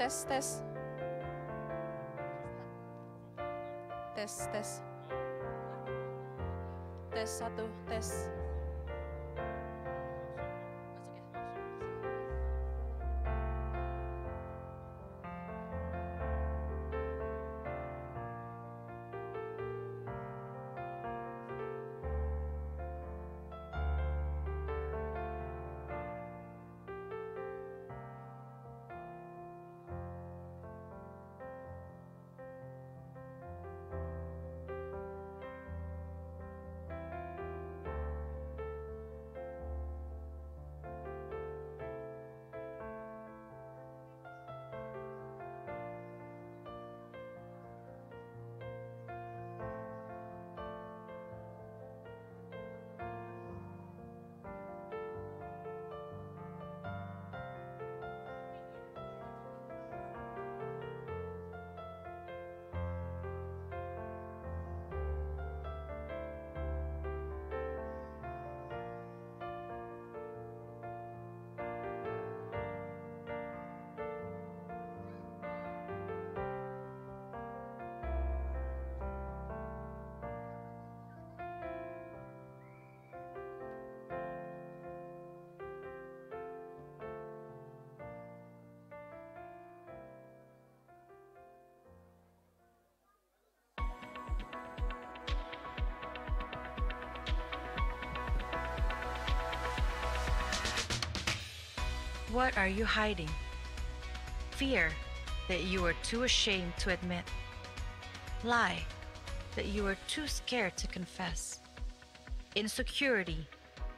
tes, tes. Tes, tes. Tes, satu, tes. What are you hiding? Fear that you are too ashamed to admit. Lie that you are too scared to confess. Insecurity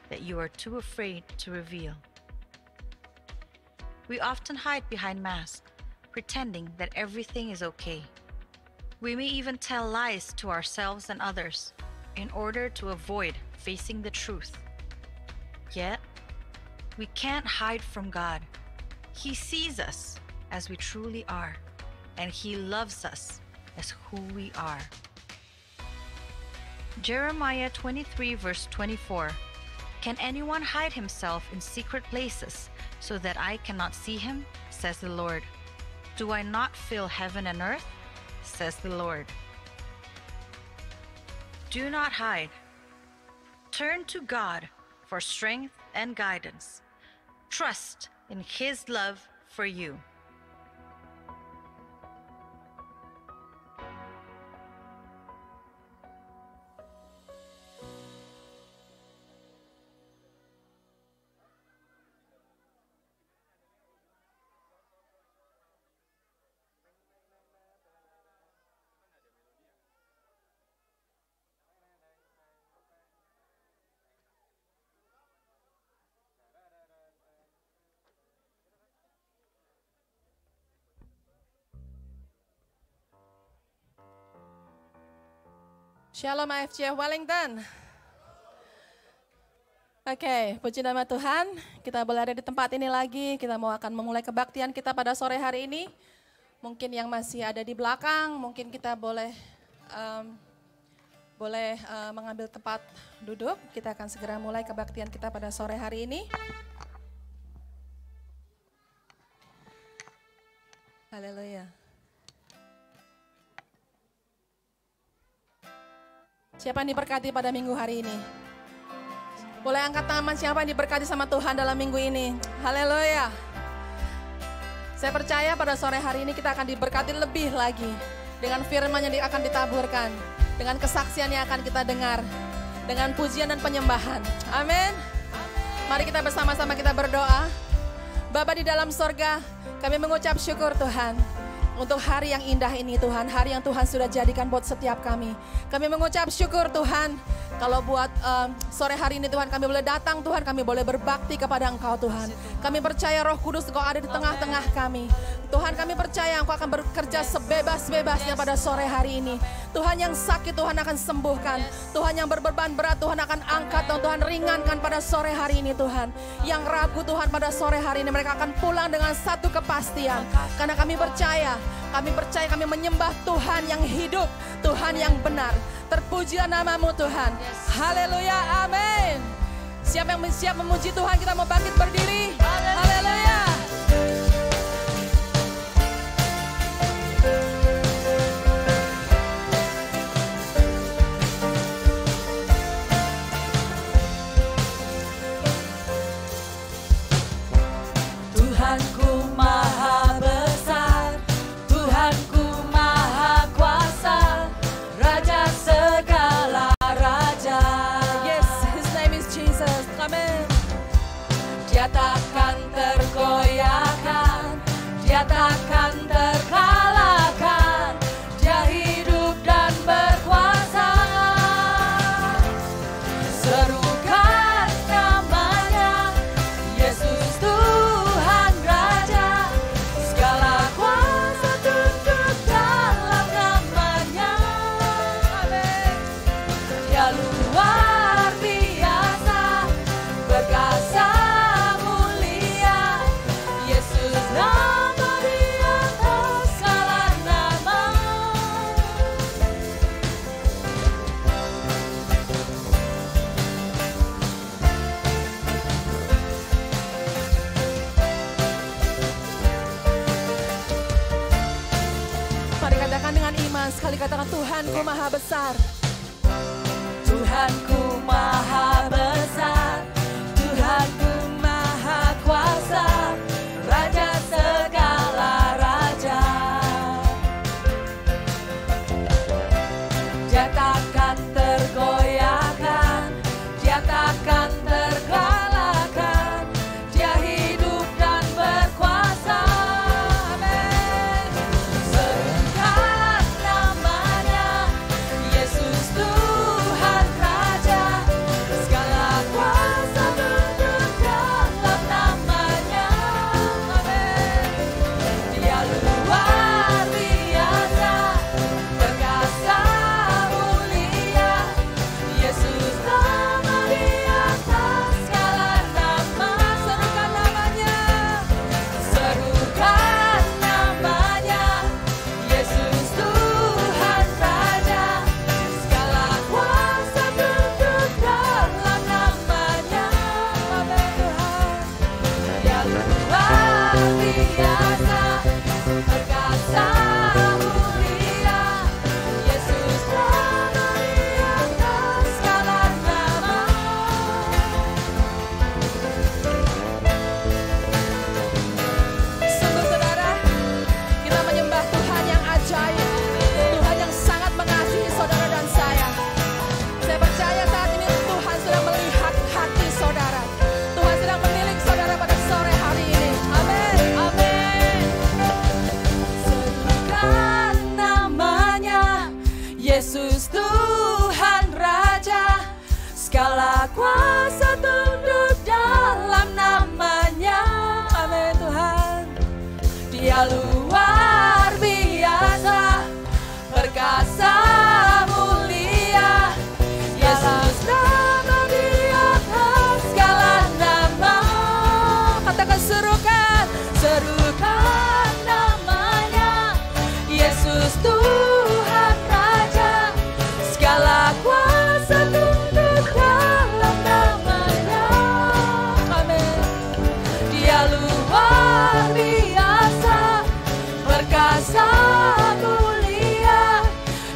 that you are too afraid to reveal. We often hide behind masks, pretending that everything is okay. We may even tell lies to ourselves and others in order to avoid facing the truth. Yet, we can't hide from God. He sees us as we truly are, and He loves us as who we are. Jeremiah 23 verse 24. Can anyone hide himself in secret places so that I cannot see him? Says the Lord. Do I not fill heaven and earth? Says the Lord. Do not hide. Turn to God for strength and guidance. Trust in His love for you. Shalom AFC Wellington. Oke, puji nama Tuhan. Kita boleh ada di tempat ini lagi. Kita mau akan memulai kebaktian kita pada sore hari ini. Mungkin yang masih ada di belakang, mungkin kita boleh mengambil tempat duduk. Kita akan segera mulai kebaktian kita pada sore hari ini. Haleluya. Siapa yang diberkati pada minggu hari ini? Boleh angkat tangan siapa yang diberkati sama Tuhan dalam minggu ini? Haleluya. Saya percaya pada sore hari ini kita akan diberkati lebih lagi. Dengan firman yang akan ditaburkan. Dengan kesaksian yang akan kita dengar. Dengan pujian dan penyembahan. Amin. Mari kita bersama-sama kita berdoa. Bapa di dalam sorga, kami mengucap syukur Tuhan. Untuk hari yang indah ini Tuhan, hari yang Tuhan sudah jadikan buat setiap kami. Kami mengucap syukur Tuhan, kalau buat sore hari ini Tuhan kami boleh datang Tuhan, kami boleh berbakti kepada Engkau Tuhan. Kami percaya Roh Kudus Engkau ada di tengah-tengah kami. Tuhan kami percaya Engkau akan bekerja sebebas-bebasnya pada sore hari ini. Tuhan yang sakit Tuhan akan sembuhkan. Tuhan yang berbeban berat Tuhan akan angkat dan Tuhan ringankan pada sore hari ini Tuhan. Yang ragu Tuhan pada sore hari ini mereka akan pulang dengan satu kepastian. Karena kami percaya kami menyembah Tuhan yang hidup, Tuhan yang benar. Terpujilah nama-Mu Tuhan. Haleluya, amin. Siapa yang siap memuji Tuhan, kita mau bangkit berdiri. Haleluya. Dia takkan tergoyahkan, dia takkan terkalahkan. Dia hidup dan berkuasa. Serukan namanya, Yesus Tuhan Raja. Segala kuasa tunduk dalam namanya. Amin. Dia luar biasa, berkuasa mulia. Yesus nama di atas segala nama. Mari katakan dengan iman, sekali katakan Tuhanku maha besar. Tuhanku maha besar, Tuhanku maha kuasa, Raja segala raja. Dia takkan tergoyahkan, dia takkan terkalahkan. Dia hidup dan berkuasa. Amin. Serukan namanya, Yesus Tuhan Raja. Segala kuasa tunduk dalam namanya. Amin. Dia luar biasa, berkuasa mulia. Yesus nama di atas segala nama. Serukan namanya, serukan namanya, Yesus Tuhan Raja. Segala kuasa tunduk dalam namanya. Amin Tuhan. Dia luar biasa, berkuasa mulia. Yesus nama di atas segala nama. Sungguh saudara, kita menyembah Tuhan yang ajaib, Tuhan yang sangat mengasihi saudara dan saya. Saya percaya saat ini Tuhan sedang melihat hati saudara. Tuhan sedang menilik saudara pada sore hari ini. Amin. Amin. Serukan namanya, Yesus Tuhan Raja. Segala kuasa tunduk dalam namanya. Amin Tuhan. Dia luar biasa, berkuasa mulia. Yesus nama di atas segala nama. Katakan serukan, serukan namanya, Yesus Tuhan Raja. Segala kuasa tunduk dalam namanya. Amin. Dia luar biasa, berkuasa mulia.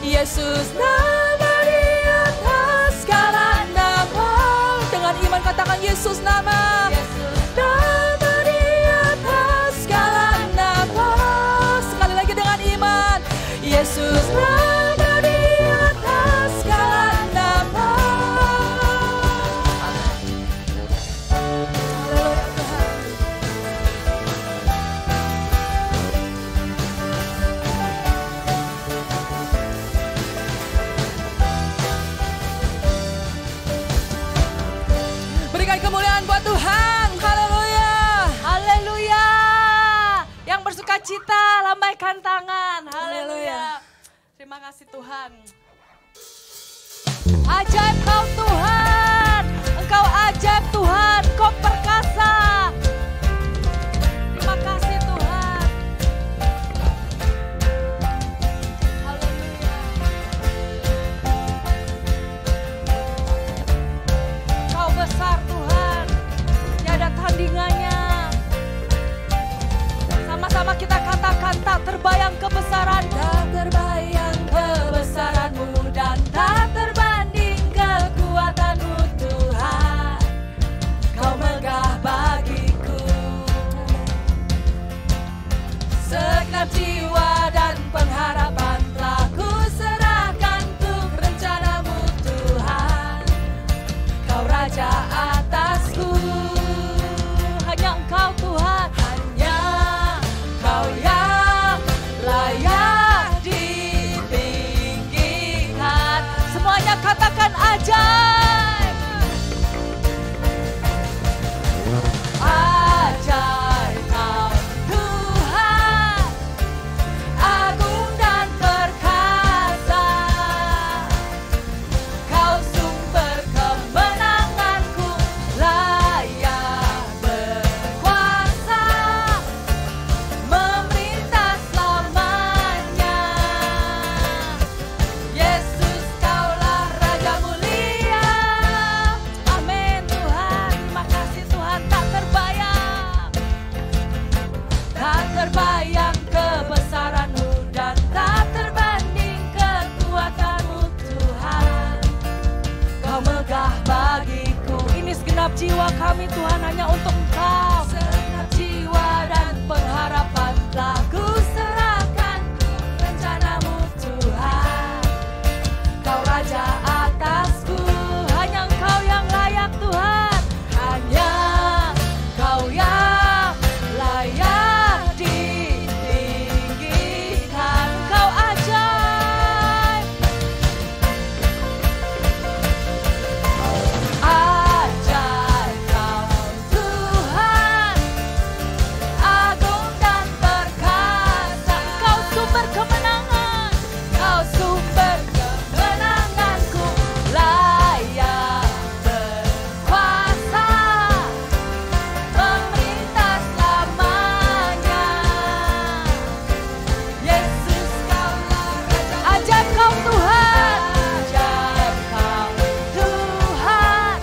Yesus nama di atas segala nama. Dengan iman katakan Yesus nama. Nama di atas segala nama. Sekali lagi dengan iman, Yesus nama di atas segala nama. Haleluya Tuhan. Berikan kemuliaan buat Tuhan. Haleluya. Haleluya. Yang bersuka cita, lambaikan tangan. Haleluya. Terima kasih Tuhan. Ajaib kau Tuhan. Engkau ajaib Tuhan. Kau perkasa. Terima kasih Tuhan. Haleluya. Kau besar Tuhan. Tiada tandingannya. Sama-sama kita katakan tak terbayang kebesaran-Mu. Tak terbayang kebesaran-Mu dan tak terbanding kekuatan-Mu Tuhan. jiwa kami Tuhan hanya untuk Engkau. Segenap jiwa dan pengharapan telah ku serahkan rencanamu Tuhan. Kau Raja atasku, hanya Engkau yang layak Tuhan. Hanya Kau yang layak ditinggikan. Kau ajaib, ajaib Kau Tuhan, agung dan perkasa. Kau sumber kemenangan, Kau sumber kemenanganku, layak berkuasa, pemerintah selamanya. Yesus Kaulah Raja, ajaib Kau Tuhan, ajaib Kau Tuhan,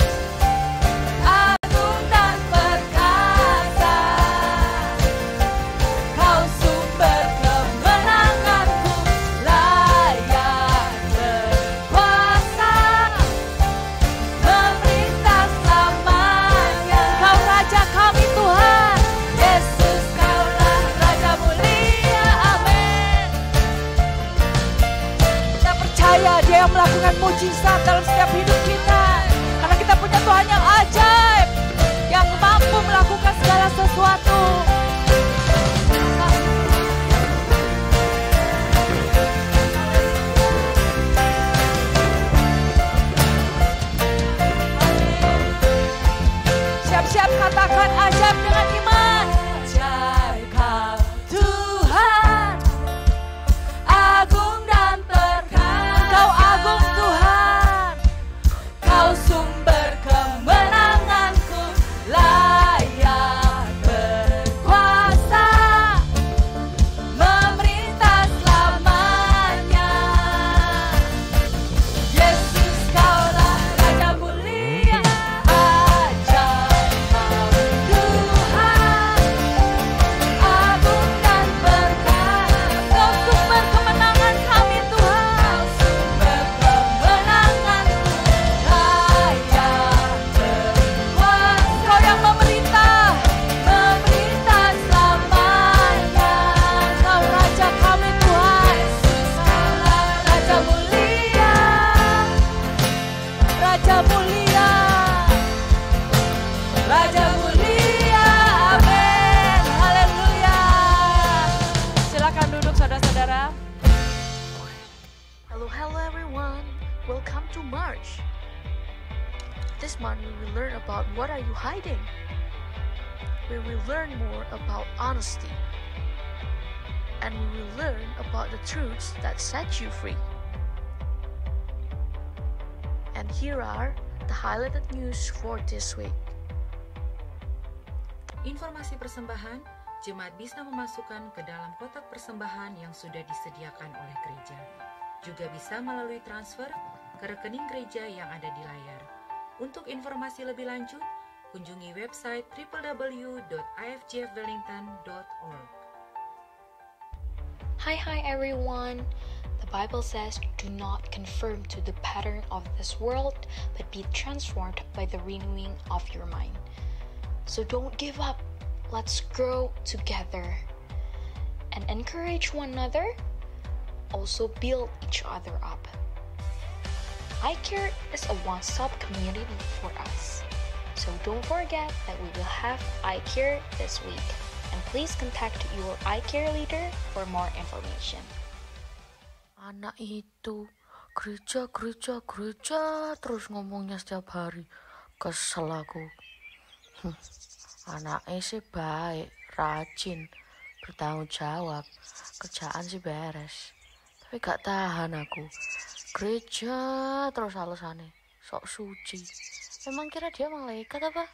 agung dan perkasa. Kau sumber kemenanganku, layak berkuasa, pemerintah selamanya. Kau Raja kami Tuhan, Yesus Kaulah Raja mulia, amin. Kita percaya Dia yang melakukan mujizat dalam setiap hidup kita, karena kita punya Tuhan yang ajaib, yang mampu melakukan segala sesuatu. Siap-siap katakan ajaib dengan iman. Ajaib Kau Tuhan, agung dan perkasa. Kau agung Tuhan, Kau sumber kemenanganku, layak berkuasa, memerintah selamanya. Yesus Kaulah Raja mulia, ajaib Kau Tuhan, agung dan perkasa. Kau sumber kemenangan kami Tuhan, sumber kemenanganku, layak berkuasa. Kau yang memerintah selamanya. Kau Raja kami Tuhan, Yesus Kaulah Raja mulia, Raja mulia, Raja mulia, amin, haleluya. Silakan duduk saudara-saudara. Hello everyone. Welcome to March. This month we will learn about what are you hiding. We will learn more about honesty. And we will learn about the truths that set you free. And here are the highlighted news for this week. Informasi persembahan, jemaat bisa memasukkan ke dalam kotak persembahan yang sudah disediakan oleh gereja. Juga bisa melalui transfer ke rekening gereja yang ada di layar. Untuk informasi lebih lanjut, kunjungi website www.ifgfwellington.org. Hi everyone. The Bible says, do not conform to the pattern of this world, but be transformed by the renewing of your mind. So don't give up. Let's grow together and encourage one another. Also build each other up. iCare is a one-stop community for us. So don't forget that we will have iCare this week. And please contact your iCare leader for more information. Anak itu gereja terus ngomongnya setiap hari. Kesel aku. Anaknya sih baik, rajin, bertanggung jawab, kerjaan sih beres. Tapi gak tahan aku. Gereja terus alasannya, sok suci. Emang kira dia malaikat apa?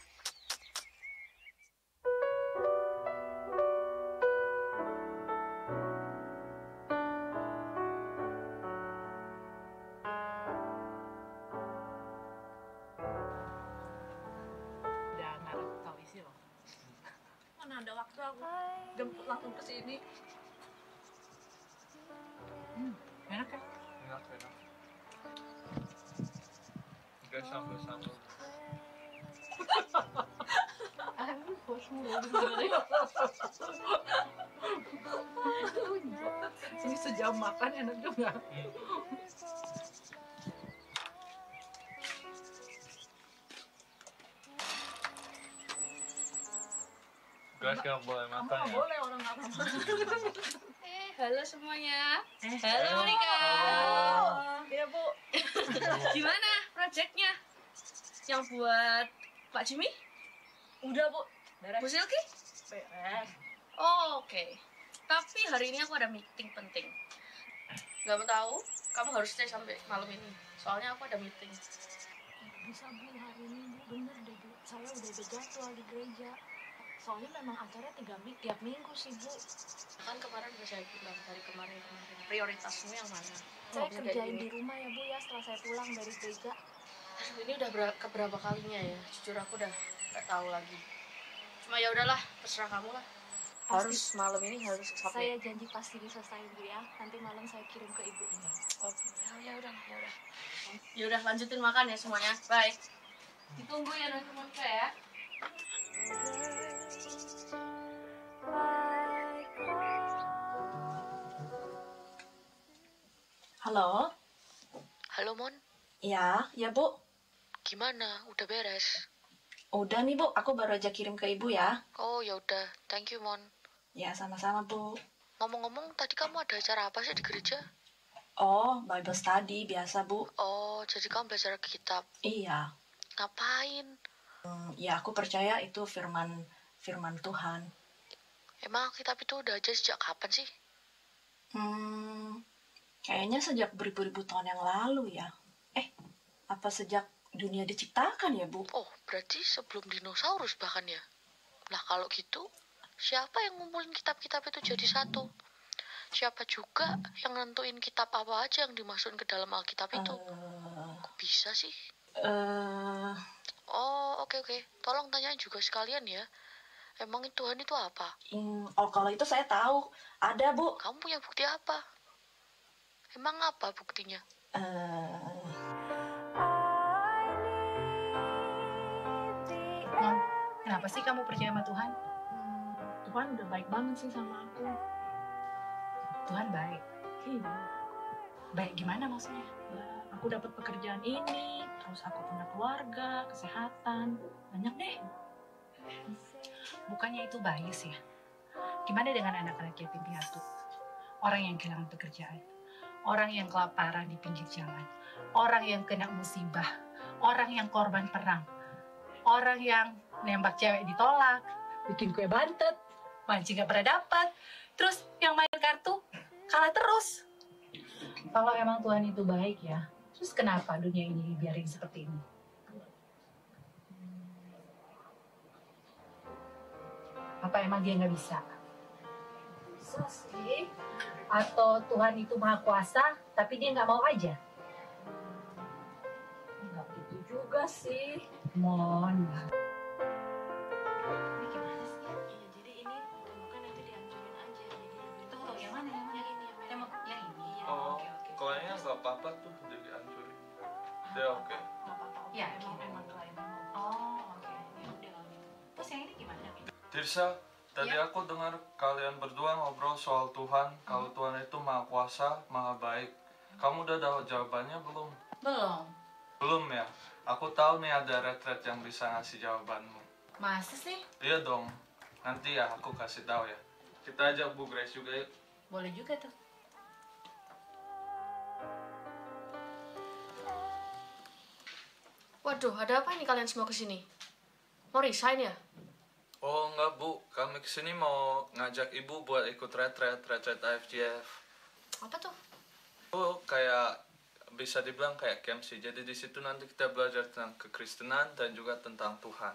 Mana ada waktu aku jemput langsung ke sini. Enak ya? Enak. Udah sambal-sambal. Ini sejam makan enak juga. Guys, nggak boleh makan ya? Boleh orang nggak makan. Halo semuanya. Halo Monica. Iya Bu. Gimana proyeknya? Yang buat Pak Jimmy? Udah Bu. Bu Silky? Beres. Oh, oke. Tapi hari ini aku ada meeting penting. Gak mau tahu, kamu harus stay sampai malam ini. Soalnya aku ada meeting. Bisa Bu, hari ini Bu, bener deh Bu. Saya udah ada jadwal di gereja. Soalnya memang acaranya tiap minggu sih Bu. Kan kemarin udah saya bilang dari kemarin. Prioritasmu yang mana? Saya kerjain di rumah ya Bu ya setelah saya pulang dari gereja. Aduh, ini udah keberapa kalinya ya? Jujur aku udah gak tahu lagi. Cuma ya udahlah, terserah kamu lah. Harus malam ini harus sampai. Saya janji pasti diselesaikan Bu ya. Nanti malam saya kirim ke Ibu ini. Oh, ya udah. Ya udah lanjutin makan ya semuanya. Bye. Ditunggu ya nanti Monica ya. Halo? Halo Mon, Ya Bu. gimana? Udah beres? Udah nih Bu, aku baru aja kirim ke Ibu ya. Oh ya udah, thank you Mon. Ya, sama-sama Bu. Ngomong-ngomong, tadi kamu ada acara apa sih di gereja? Oh, Bible study biasa Bu. Oh, jadi kamu belajar kitab. Iya. Ngapain? Ya aku percaya itu firman Tuhan. Emang kitab itu udah aja sejak kapan sih? Kayaknya sejak beribu-ribu tahun yang lalu ya. Apa sejak dunia diciptakan ya Bu? Oh, berarti sebelum dinosaurus bahkan ya? Lah kalau gitu, siapa yang ngumpulin kitab-kitab itu jadi satu? Siapa juga yang nentuin kitab apa aja yang dimasukin ke dalam Alkitab itu? Kok bisa sih? Oh, oke. Tolong tanyain juga sekalian ya. Emang Tuhan itu apa? Kalau itu saya tahu. Ada Bu. Kamu punya bukti apa? Emang apa buktinya? Non, kenapa sih kamu percaya sama Tuhan? Tuhan udah baik banget sih sama aku. Tuhan baik? Iya. Baik gimana maksudnya? Aku dapat pekerjaan ini, terus aku punya keluarga, kesehatan, banyak deh. Bukannya itu bias ya? Gimana dengan anak-anak yatim piatu? Orang yang kehilangan pekerjaan, orang yang kelaparan di pinggir jalan, orang yang kena musibah, orang yang korban perang, orang yang nembak cewek ditolak, bikin kue bantet, mancing gak pernah dapat, terus yang main kartu kalah terus. Kalau emang Tuhan itu baik ya, terus kenapa dunia ini dibiarin seperti ini? Apa emang dia nggak bisa? Bisa sih. Atau Tuhan itu maha kuasa, tapi dia nggak mau aja? Nggak begitu juga sih. Mon. Ini gimana sih? Iya, jadi ini tembakan nanti dihancurin aja. Jadi lebih Tunggu, yang mana? Yang ini, yang merah. Yang ini. Oh, Oke. kalau ini nggak apa-apa tuh dihancurin. Dia oke. Nggak apa-apa. Ya, Emang klien mau. Oh, oke. Ya udah kalau gitu. Terus yang ini gimana? Tirsa, tadi aku dengar kalian berdua ngobrol soal Tuhan. Kalau Tuhan itu maha kuasa, maha baik. Kamu udah tahu jawabannya belum? Belum. Belum ya? Aku tahu nih ada retret yang bisa ngasih jawabanmu. Masa sih? Iya dong. Nanti ya aku kasih tahu ya. Kita ajak Bu Grace juga yuk. Boleh juga tuh. Waduh, ada apa ini kalian semua kesini? Mau resign ya? Oh enggak Bu, kami kesini mau ngajak Ibu buat ikut retret IFGF. Apa tuh? Oh kayak bisa dibilang kayak camp sih. Jadi di situ nanti kita belajar tentang kekristenan dan juga tentang Tuhan.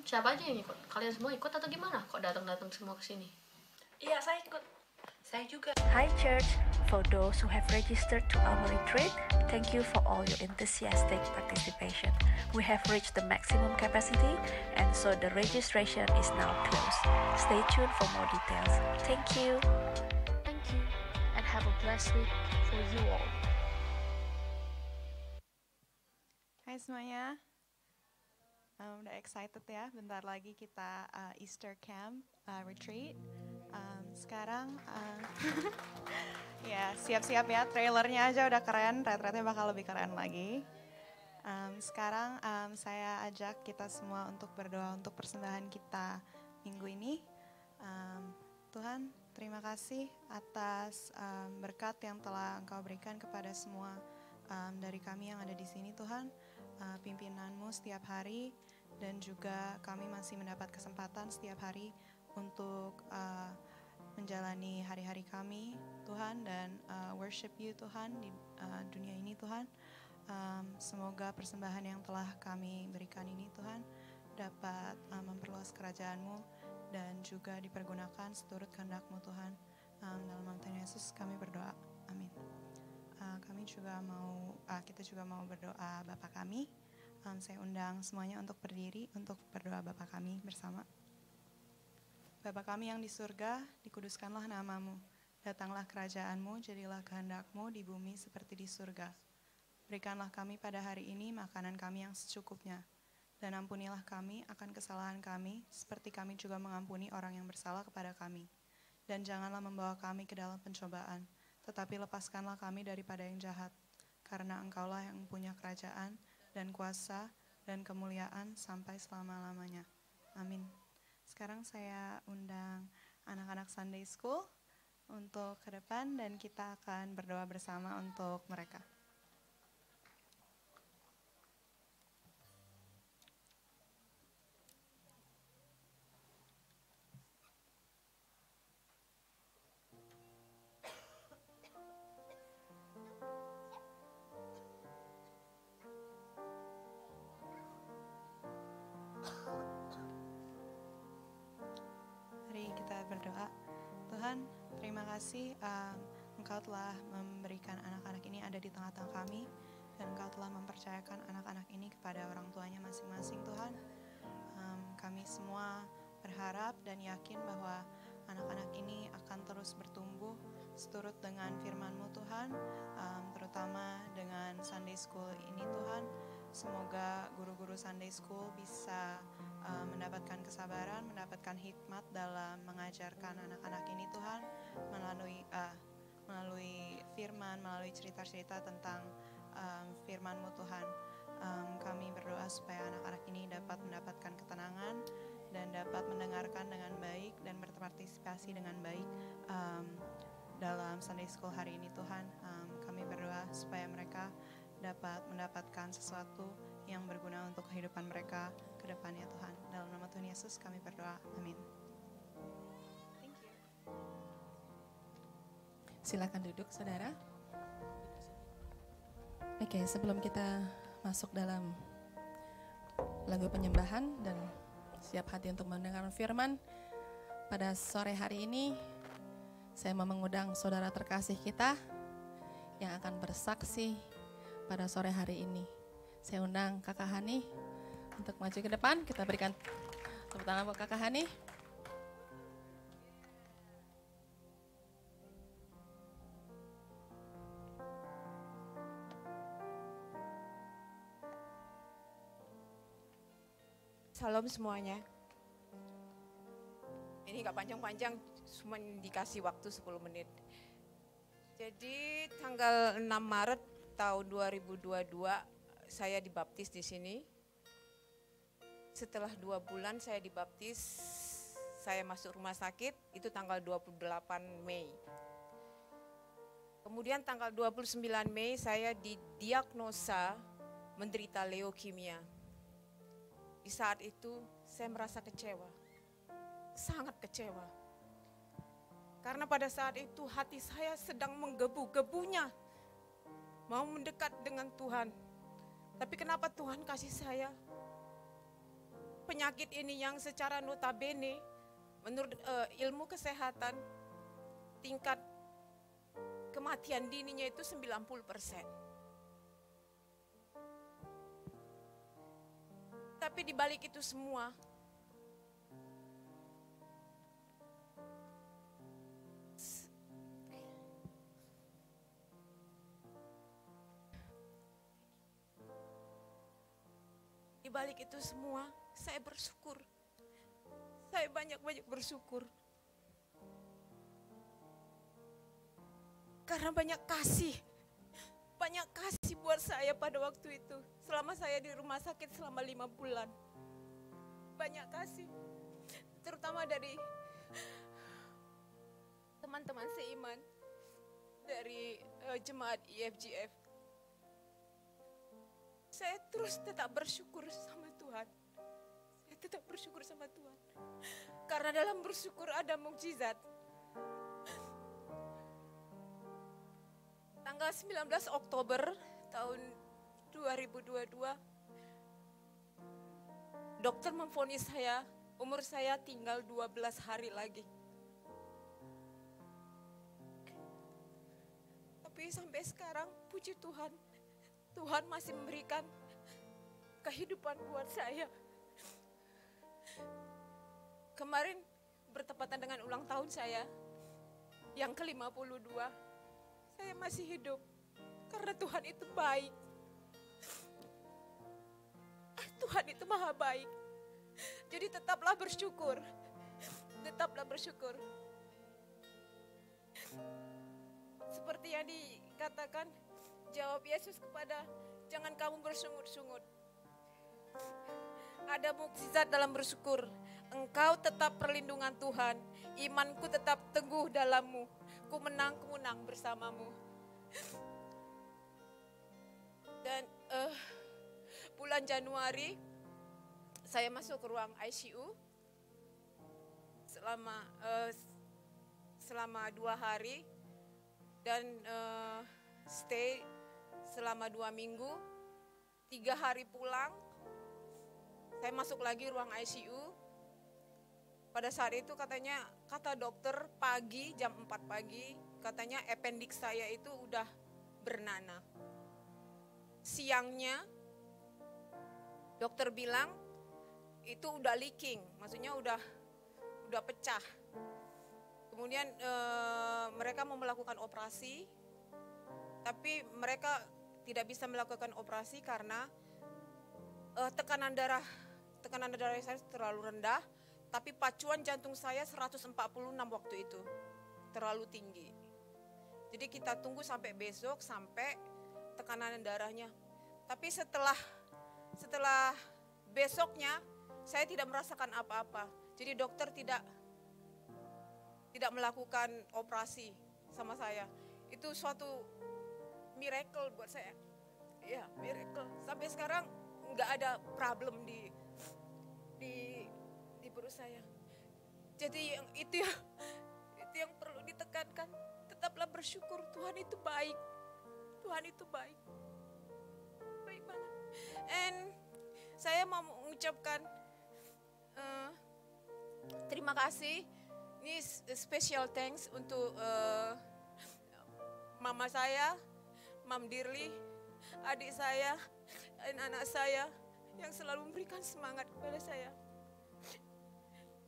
Siapa aja yang ikut? Kalian semua ikut atau gimana? Kok datang-datang semua kesini? Iya, saya ikut. Saya juga. Hi Church, for those who have registered to our retreat, thank you for all your enthusiastic participation. We have reached the maximum capacity and so the registration is now closed. Stay tuned for more details. Thank you. Thank you, and have a blessed week for you all. Hai semuanya. Udah excited ya, bentar lagi kita Easter Camp Retreat. Sekarang ya siap-siap ya, trailernya aja udah keren, retretnya bakal lebih keren lagi. Sekarang saya ajak kita semua untuk berdoa untuk persembahan kita minggu ini. Tuhan, terima kasih atas berkat yang telah Engkau berikan kepada semua dari kami yang ada di sini, Tuhan. Pimpinanmu setiap hari, dan juga kami masih mendapat kesempatan setiap hari untuk menjalani hari-hari kami, Tuhan, dan worship You, Tuhan, di dunia ini, Tuhan. Semoga persembahan yang telah kami berikan ini, Tuhan, dapat memperluas kerajaan-Mu dan juga dipergunakan seturut kehendak-Mu, Tuhan. Dalam nama Tuhan Yesus kami berdoa, amin. Kita juga mau berdoa Bapa kami. Saya undang semuanya untuk berdiri untuk berdoa Bapa kami bersama. Bapa kami yang di surga, dikuduskanlah namamu. Datanglah kerajaan-Mu, jadilah kehendak-Mu di bumi seperti di surga. Berikanlah kami pada hari ini makanan kami yang secukupnya. Dan ampunilah kami akan kesalahan kami, seperti kami juga mengampuni orang yang bersalah kepada kami. Dan janganlah membawa kami ke dalam pencobaan, tetapi lepaskanlah kami daripada yang jahat. Karena Engkaulah yang punya kerajaan dan kuasa dan kemuliaan sampai selama-lamanya. Amin. Sekarang saya undang anak-anak Sunday School untuk ke depan dan kita akan berdoa bersama untuk mereka. Berdoa. Tuhan, terima kasih Engkau telah memberikan anak-anak ini ada di tengah-tengah kami, dan Engkau telah mempercayakan anak-anak ini kepada orang tuanya masing-masing, Tuhan. Kami semua berharap dan yakin bahwa anak-anak ini akan terus bertumbuh seturut dengan firman-Mu, Tuhan, terutama dengan Sunday School ini, Tuhan. Semoga guru-guru Sunday School bisa mendapatkan kesabaran, mendapatkan hikmat dalam mengajarkan anak-anak ini, Tuhan, melalui firman, melalui cerita-cerita tentang firman-Mu, Tuhan. Kami berdoa supaya anak-anak ini dapat mendapatkan ketenangan dan dapat mendengarkan dengan baik dan berpartisipasi dengan baik dalam Sunday School hari ini, Tuhan. Kami berdoa supaya mereka dapat mendapatkan sesuatu yang berguna untuk kehidupan mereka ke depannya, Tuhan. Dalam nama Tuhan Yesus kami berdoa, amin. Thank you. Silakan duduk, saudara. Oke, sebelum kita masuk dalam lagu penyembahan dan siap hati untuk mendengar firman, pada sore hari ini saya mau mengundang saudara terkasih kita yang akan bersaksi pada sore hari ini. Saya undang Kakak Hani untuk maju ke depan. Kita berikan tepuk tangan buat Kakak Hani. Salam semuanya. Ini gak panjang-panjang, cuma dikasih waktu 10 menit. Jadi tanggal 6 Maret tahun 2022 saya dibaptis di sini. Setelah 2 bulan saya dibaptis, saya masuk rumah sakit, itu tanggal 28 Mei. Kemudian tanggal 29 Mei saya didiagnosa menderita leukemia. Di saat itu saya merasa kecewa, sangat kecewa. Karena pada saat itu hati saya sedang menggebu-gebunya, mau mendekat dengan Tuhan. Tapi kenapa Tuhan kasih saya penyakit ini yang secara notabene menurut ilmu kesehatan tingkat kematian dininya itu 90%. Tapi di balik itu semua, balik itu semua, saya bersyukur. Saya banyak-banyak bersyukur. Karena banyak kasih buat saya pada waktu itu. Selama saya di rumah sakit selama 5 bulan. Banyak kasih. Terutama dari teman-teman seiman. Dari jemaat IFGF. Saya terus tetap bersyukur sama Tuhan. Saya tetap bersyukur sama Tuhan. Karena dalam bersyukur ada mukjizat. Tanggal 19 Oktober tahun 2022, dokter memvonis saya, umur saya tinggal 12 hari lagi. Tapi sampai sekarang, puji Tuhan, Tuhan masih memberikan kehidupan buat saya. Kemarin bertepatan dengan ulang tahun saya, yang ke-52, saya masih hidup. Karena Tuhan itu baik. Tuhan itu maha baik. Jadi tetaplah bersyukur. Tetaplah bersyukur. Seperti yang dikatakan, jawab Yesus kepada, jangan kamu bersungut-sungut. Ada mukjizat dalam bersyukur. Engkau tetap perlindungan Tuhan. Imanku tetap teguh dalammu. Ku menang bersamamu. Dan bulan Januari saya masuk ke ruang ICU selama 2 hari dan stay selama 2 minggu. 3 hari pulang, saya masuk lagi ruang ICU. Pada saat itu kata dokter pagi, jam 4 pagi, katanya appendix saya itu udah bernanah. Siangnya dokter bilang itu udah leaking, maksudnya udah pecah. Kemudian mereka mau melakukan operasi, tapi mereka tidak bisa melakukan operasi karena tekanan darah saya terlalu rendah. Tapi pacuan jantung saya 146 waktu itu, terlalu tinggi. Jadi kita tunggu sampai besok, sampai tekanan darahnya. Tapi setelah besoknya, saya tidak merasakan apa-apa. Jadi dokter tidak melakukan operasi sama saya. Itu suatu miracle buat saya. Ya, miracle. Sampai sekarang nggak ada problem di perut saya. Jadi itu yang perlu ditekankan. Tetaplah bersyukur, Tuhan itu baik. Tuhan itu baik. Baik banget. And saya mau mengucapkan terima kasih. Ini special thanks untuk mama saya, Mam Dirli, adik saya, dan anak saya yang selalu memberikan semangat kepada saya.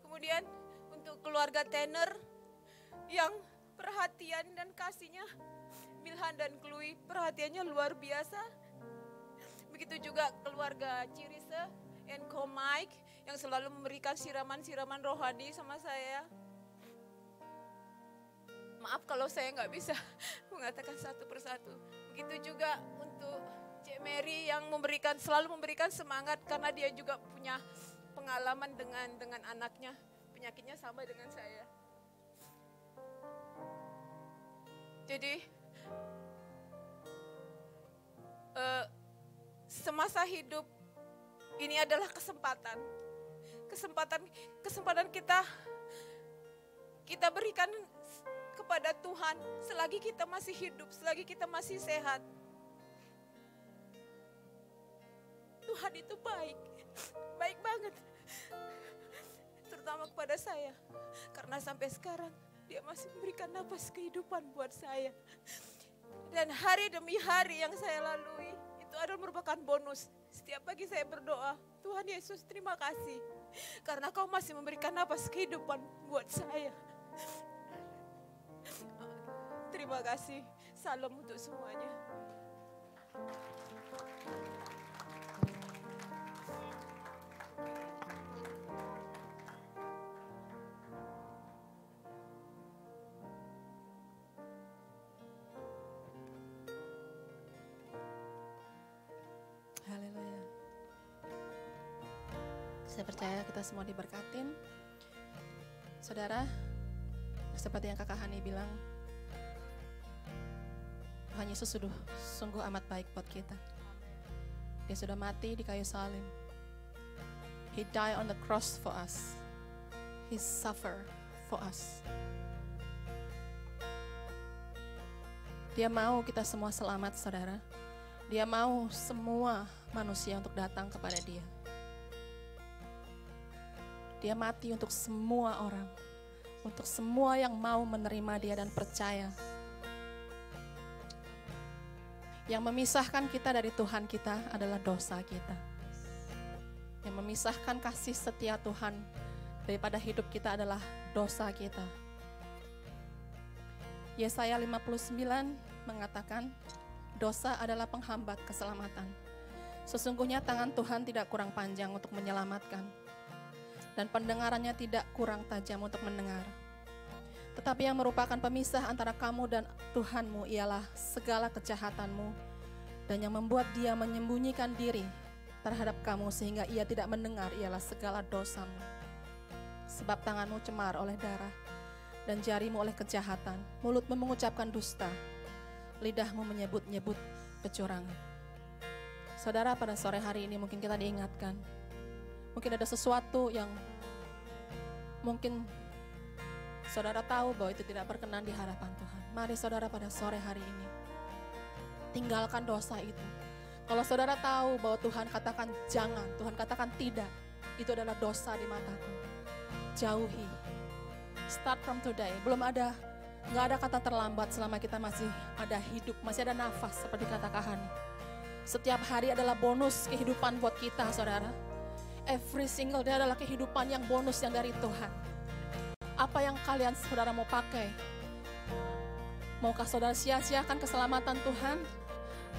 Kemudian untuk keluarga Tanner yang perhatian dan kasihnya, Milhan dan Chloe, perhatiannya luar biasa. Begitu juga keluarga Cirise and Ko Mike yang selalu memberikan siraman-siraman rohani sama saya. Maaf kalau saya nggak bisa mengatakan satu persatu. Begitu juga untuk Cik Mary yang selalu memberikan semangat karena dia juga punya pengalaman dengan anaknya, penyakitnya sama dengan saya. Jadi semasa hidup ini adalah kesempatan kita berikan kepada Tuhan selagi kita masih hidup, selagi kita masih sehat. Tuhan itu baik banget. Terutama kepada saya. Karena sampai sekarang dia masih memberikan napas kehidupan buat saya. Dan hari demi hari yang saya lalui, itu adalah merupakan bonus. Setiap pagi saya berdoa, Tuhan Yesus terima kasih. Karena kau masih memberikan napas kehidupan buat saya. Terima kasih. Salam untuk semuanya. Saya percaya kita semua diberkatin. Saudara, seperti yang Kakak Hani bilang, Tuhan Yesus sudah sungguh amat baik buat kita. Dia sudah mati di kayu salib. He died on the cross for us. He suffered for us. Dia mau kita semua selamat, saudara. Dia mau semua manusia untuk datang kepada Dia. Dia mati untuk semua orang, untuk semua yang mau menerima Dia dan percaya. Yang memisahkan kita dari Tuhan kita adalah dosa kita. Yang memisahkan kasih setia Tuhan daripada hidup kita adalah dosa kita. Yesaya 59 mengatakan, dosa adalah penghambat keselamatan. Sesungguhnya tangan Tuhan tidak kurang panjang untuk menyelamatkan, dan pendengarannya tidak kurang tajam untuk mendengar. Tetapi yang merupakan pemisah antara kamu dan Tuhanmu ialah segala kejahatanmu, dan yang membuat Dia menyembunyikan diri terhadap kamu sehingga Ia tidak mendengar ialah segala dosamu. Sebab tanganmu cemar oleh darah, dan jarimu oleh kejahatan, mulutmu mengucapkan dusta, lidahmu menyebut-nyebut kecurangan. Saudara, pada sore hari ini mungkin kita diingatkan, mungkin ada sesuatu yang mungkin saudara tahu bahwa itu tidak berkenan di hadapan Tuhan. Mari saudara pada sore hari ini tinggalkan dosa itu. Kalau saudara tahu bahwa Tuhan katakan jangan, Tuhan katakan tidak, itu adalah dosa di mataku, jauhi. Start from today. Nggak ada kata terlambat selama kita masih ada hidup, masih ada nafas seperti kata Kak Hani. Setiap hari adalah bonus kehidupan buat kita, saudara. Every single day adalah kehidupan yang bonus yang dari Tuhan. Apa yang kalian saudara mau pakai? Maukah saudara sia-siakan keselamatan Tuhan?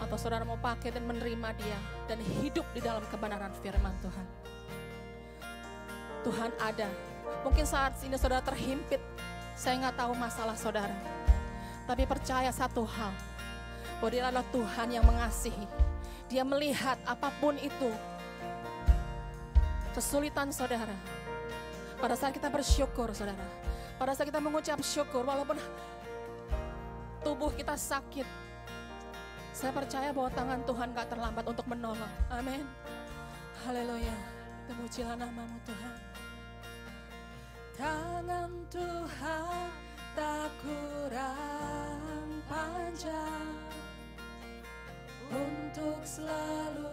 Atau saudara mau pakai dan menerima Dia dan hidup di dalam kebenaran firman Tuhan? Tuhan ada. Mungkin saat ini saudara terhimpit. Saya nggak tahu masalah saudara. Tapi percaya satu hal. Bahwa Dia adalah Tuhan yang mengasihi. Dia melihat apapun itu. Kesulitan saudara. Pada saat kita bersyukur saudara. Pada saat kita mengucap syukur walaupun tubuh kita sakit. Saya percaya bahwa tangan Tuhan gak terlambat untuk menolong. Amin. Haleluya. Terpujilah nama-Mu Tuhan. Tangan Tuhan tak kurang panjang untuk selalu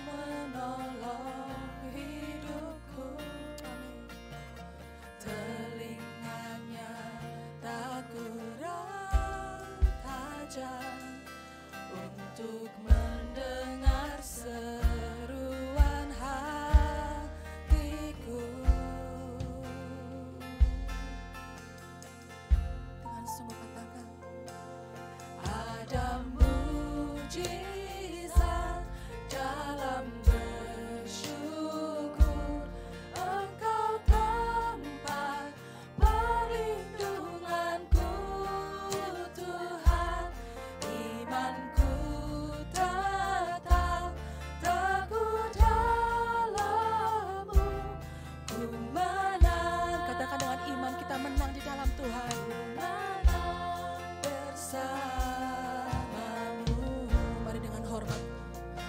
menolong hidupku. Amin. Telinganya tak kurang tajam untuk mendengar seruan hatiku. Dengan sungguh katakan, ada mujizat dalam bersyukur. Engkau tempat perlindunganku, Tuhan. Imanku tetap teguh dalam-Mu. Ku menang. Katakan dengan iman, kita menang di dalam Tuhan. Bersama-Mu. Mari dengan hormat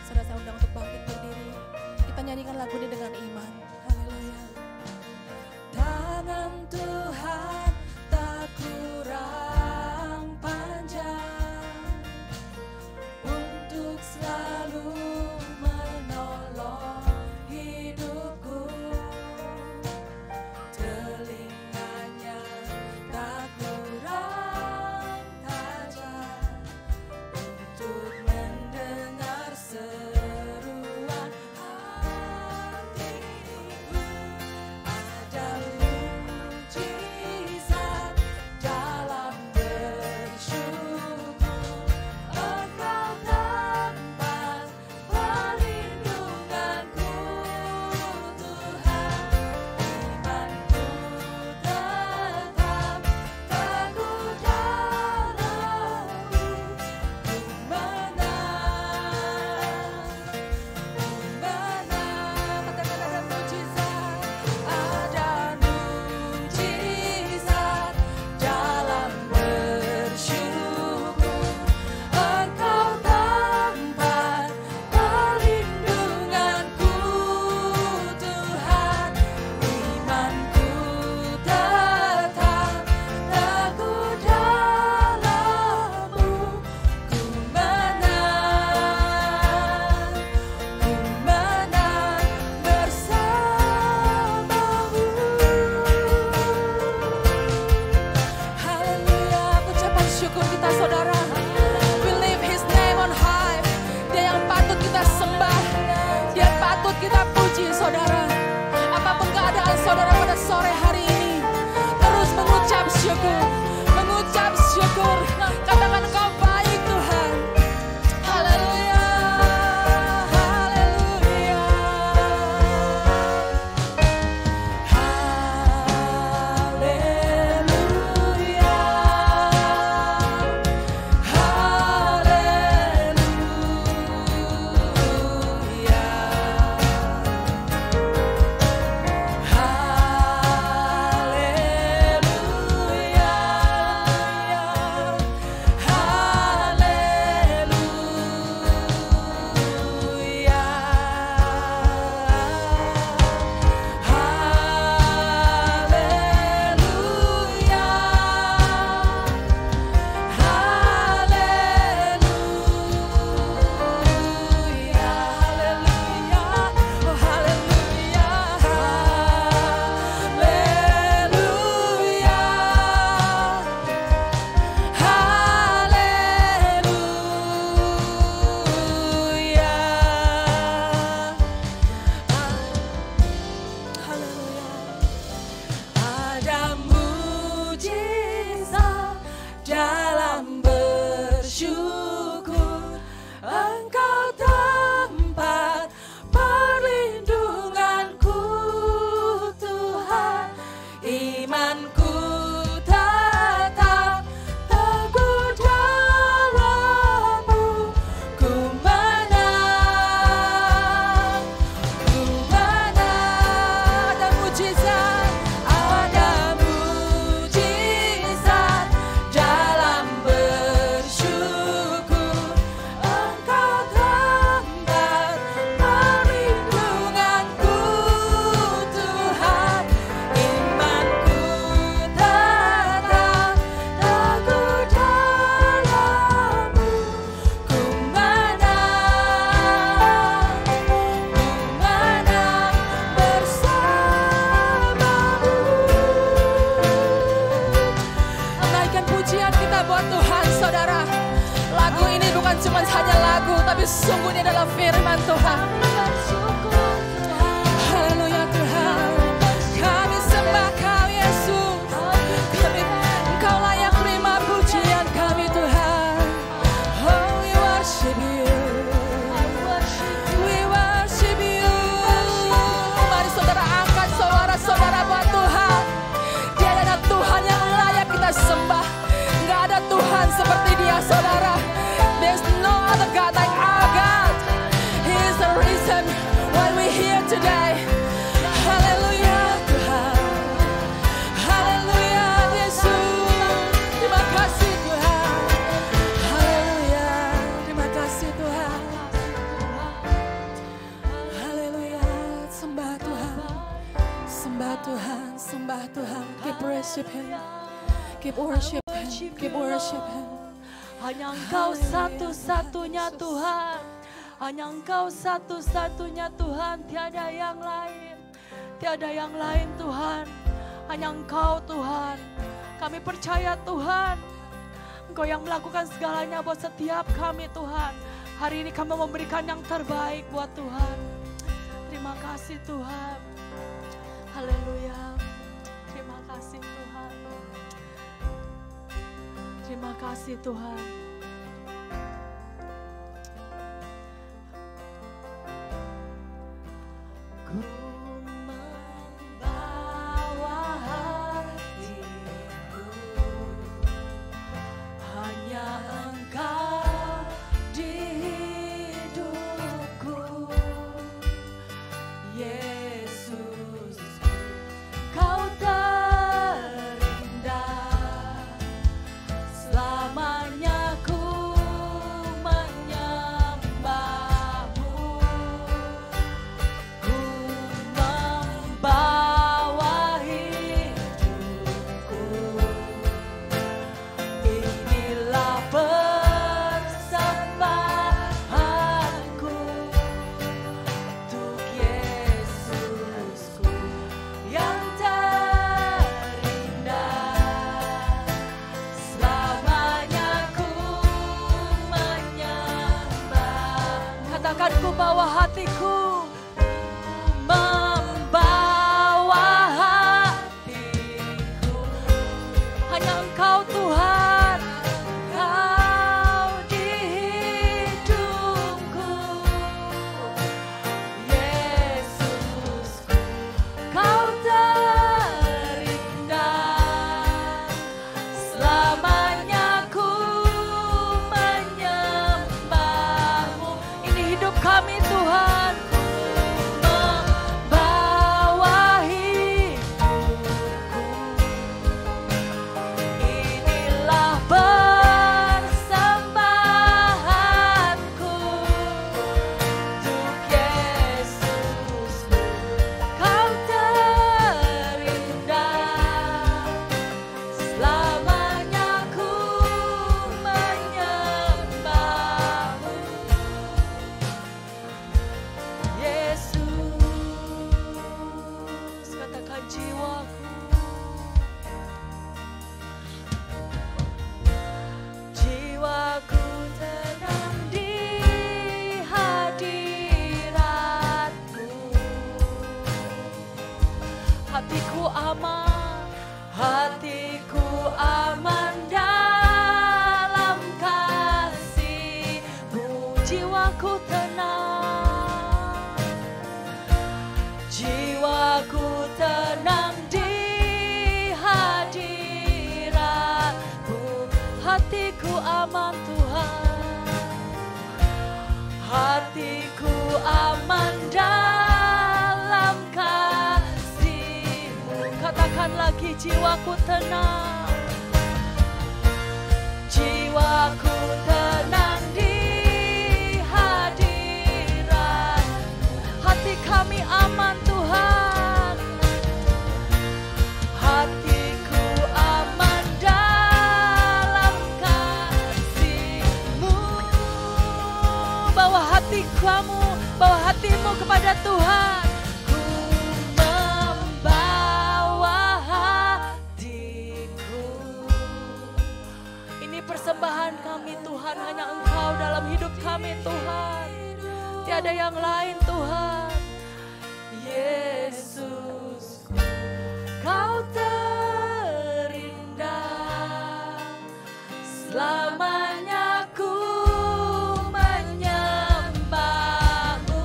saudara saya undang untuk bangkit berdiri. Kita nyanyikan lagu ini dengan iman. Haleluya. Tangan Tuhan tak kurang panjang untuk selalu menolong hidupku. Telinganya tak kurang tajam untuk mendengar seruan hatiku. Tuhan saudara pada sore hari ini. Terus mengucap syukur. Mengucap syukur. Katakan Engkau baik Tuhan. Haleluya. Haleluya. Sungguh ini adalah firman Tuhan. Haleluya Tuhan. Kami sembah Kau Yesus. Engkau layak terima pujian kami Tuhan. Oh, we worship you. We worship you. Mari saudara angkat suara saudara buat Tuhan. Dia adalah Tuhan yang layak kita sembah. Enggak ada Tuhan seperti Dia saudara. There's no other God like our God. He is the reason why we're here today. Haleluya Tuhan. Haleluya Yesus. Terima kasih Tuhan. Haleluya. Terima kasih Tuhan. Haleluya. Sembah Tuhan. Sembah Tuhan. Sembah Tuhan. Keep worship Him. Keep worship Him. Keep worship Him. Hanya Engkau satu-satunya Tuhan. Hanya Engkau satu-satunya Tuhan. Tiada yang lain. Tiada yang lain Tuhan. Hanya Engkau Tuhan. Kami percaya Tuhan. Engkau yang melakukan segalanya buat setiap kami Tuhan. Hari ini kami memberikan yang terbaik buat Tuhan. Terima kasih Tuhan. Haleluya. Terima kasih Tuhan. Terima kasih Tuhan. Ku membawa hatiku, hanya Engkau di hidupku, Yesus, Kau terindah. Selamanya ku katakan jiwaku. Jiwaku tenang di hadirat-Mu. Hatiku aman, hatiku aman dalam kasih-Mu. Jiwaku tenang, jiwaku tenang di hadirat-Mu. Hatiku aman Tuhan, hatiku aman dalam kasih-Mu. Katakan lagi, jiwaku tenang, jiwaku tenang di hadirat. Hati kami aman Tuhan, hatiku aman dalam kasih-Mu. Bawa hati kamu, bawa hatimu kepada Tuhan. Ku membawa hatiku. Ini persembahan kami Tuhan, hanya Engkau dalam hidup kami Tuhan. Tiada yang lain Tuhan. Yesus, Kau terindah. Selamanya ku menyembah-Mu.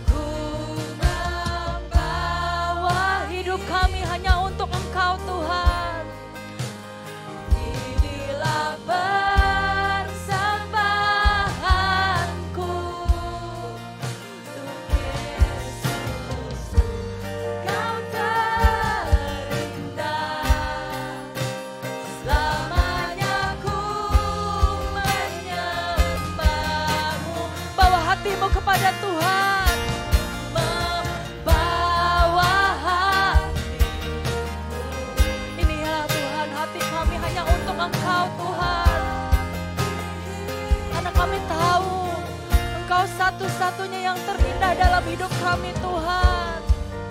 Ku membawa hidup kami hanya untuk Engkau Tuhan. Inilah persembahanku untuk Yesus. Kau terindah. Selamanya ku menyembah-Mu. Bawa hatimu kepada Tuhan. Membawa hatimu. Inilah Tuhan, hati kami hanya untuk Engkau Tuhan. Karena kami tahu Engkau satu-satunya yang terindah dalam hidup kami Tuhan.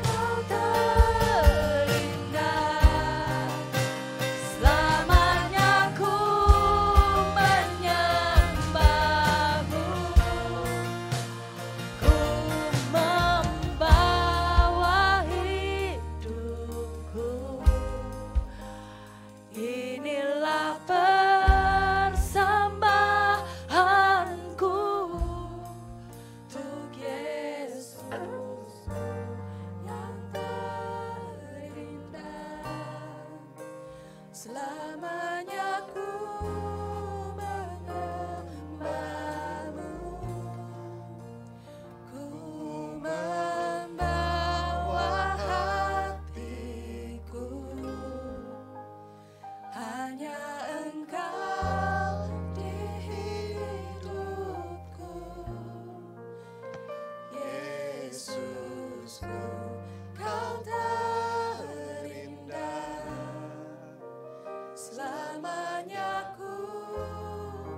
Kau terindah. Selamanya ku menyembah-Mu. Ku membawa hidupku. Inilah persembahanku untuk Yesus yang terindah. Selamanya ku menyembah-Mu. Ku membawa hatiku. Hanya Engkau di hidupku. Yesusku, Kau terindah. Selamanya ku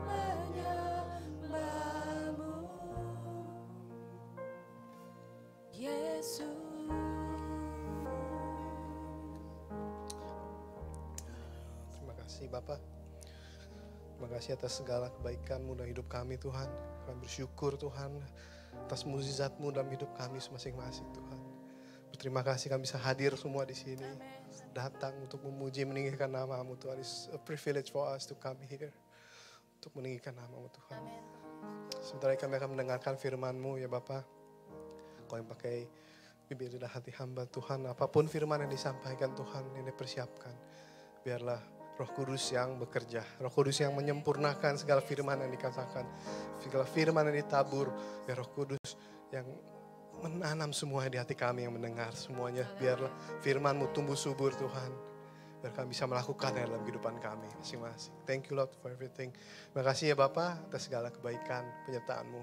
menyembah-Mu. Yesus. Terima kasih Bapak. Terima kasih atas segala kebaikan-Mu dalam hidup kami Tuhan. Kami bersyukur Tuhan atas mukjizat-Mu dalam hidup kami masing-masing Tuhan. Berterima kasih kami bisa hadir semua di sini. Datang untuk memuji meninggikan nama-Mu Tuhan. It's a privilege for us to come here. Untuk meninggikan nama-Mu Tuhan. Sebentar kami akan mendengarkan firman-Mu ya Bapak. Kau yang pakai bibir dan hati hamba Tuhan. Apapun firman yang disampaikan Tuhan yang dipersiapkan. Biarlah Roh Kudus yang bekerja. Roh Kudus yang menyempurnakan segala firman yang dikatakan. Segala firman yang ditabur. Biar Roh Kudus yang menanam semua di hati kami yang mendengar semuanya. Biarlah firman-Mu tumbuh subur Tuhan. Biar kami bisa melakukannya dalam kehidupan kami masing-masing. Thank you Lord for everything. Terima kasih ya Bapak atas segala kebaikan penyertaan-Mu.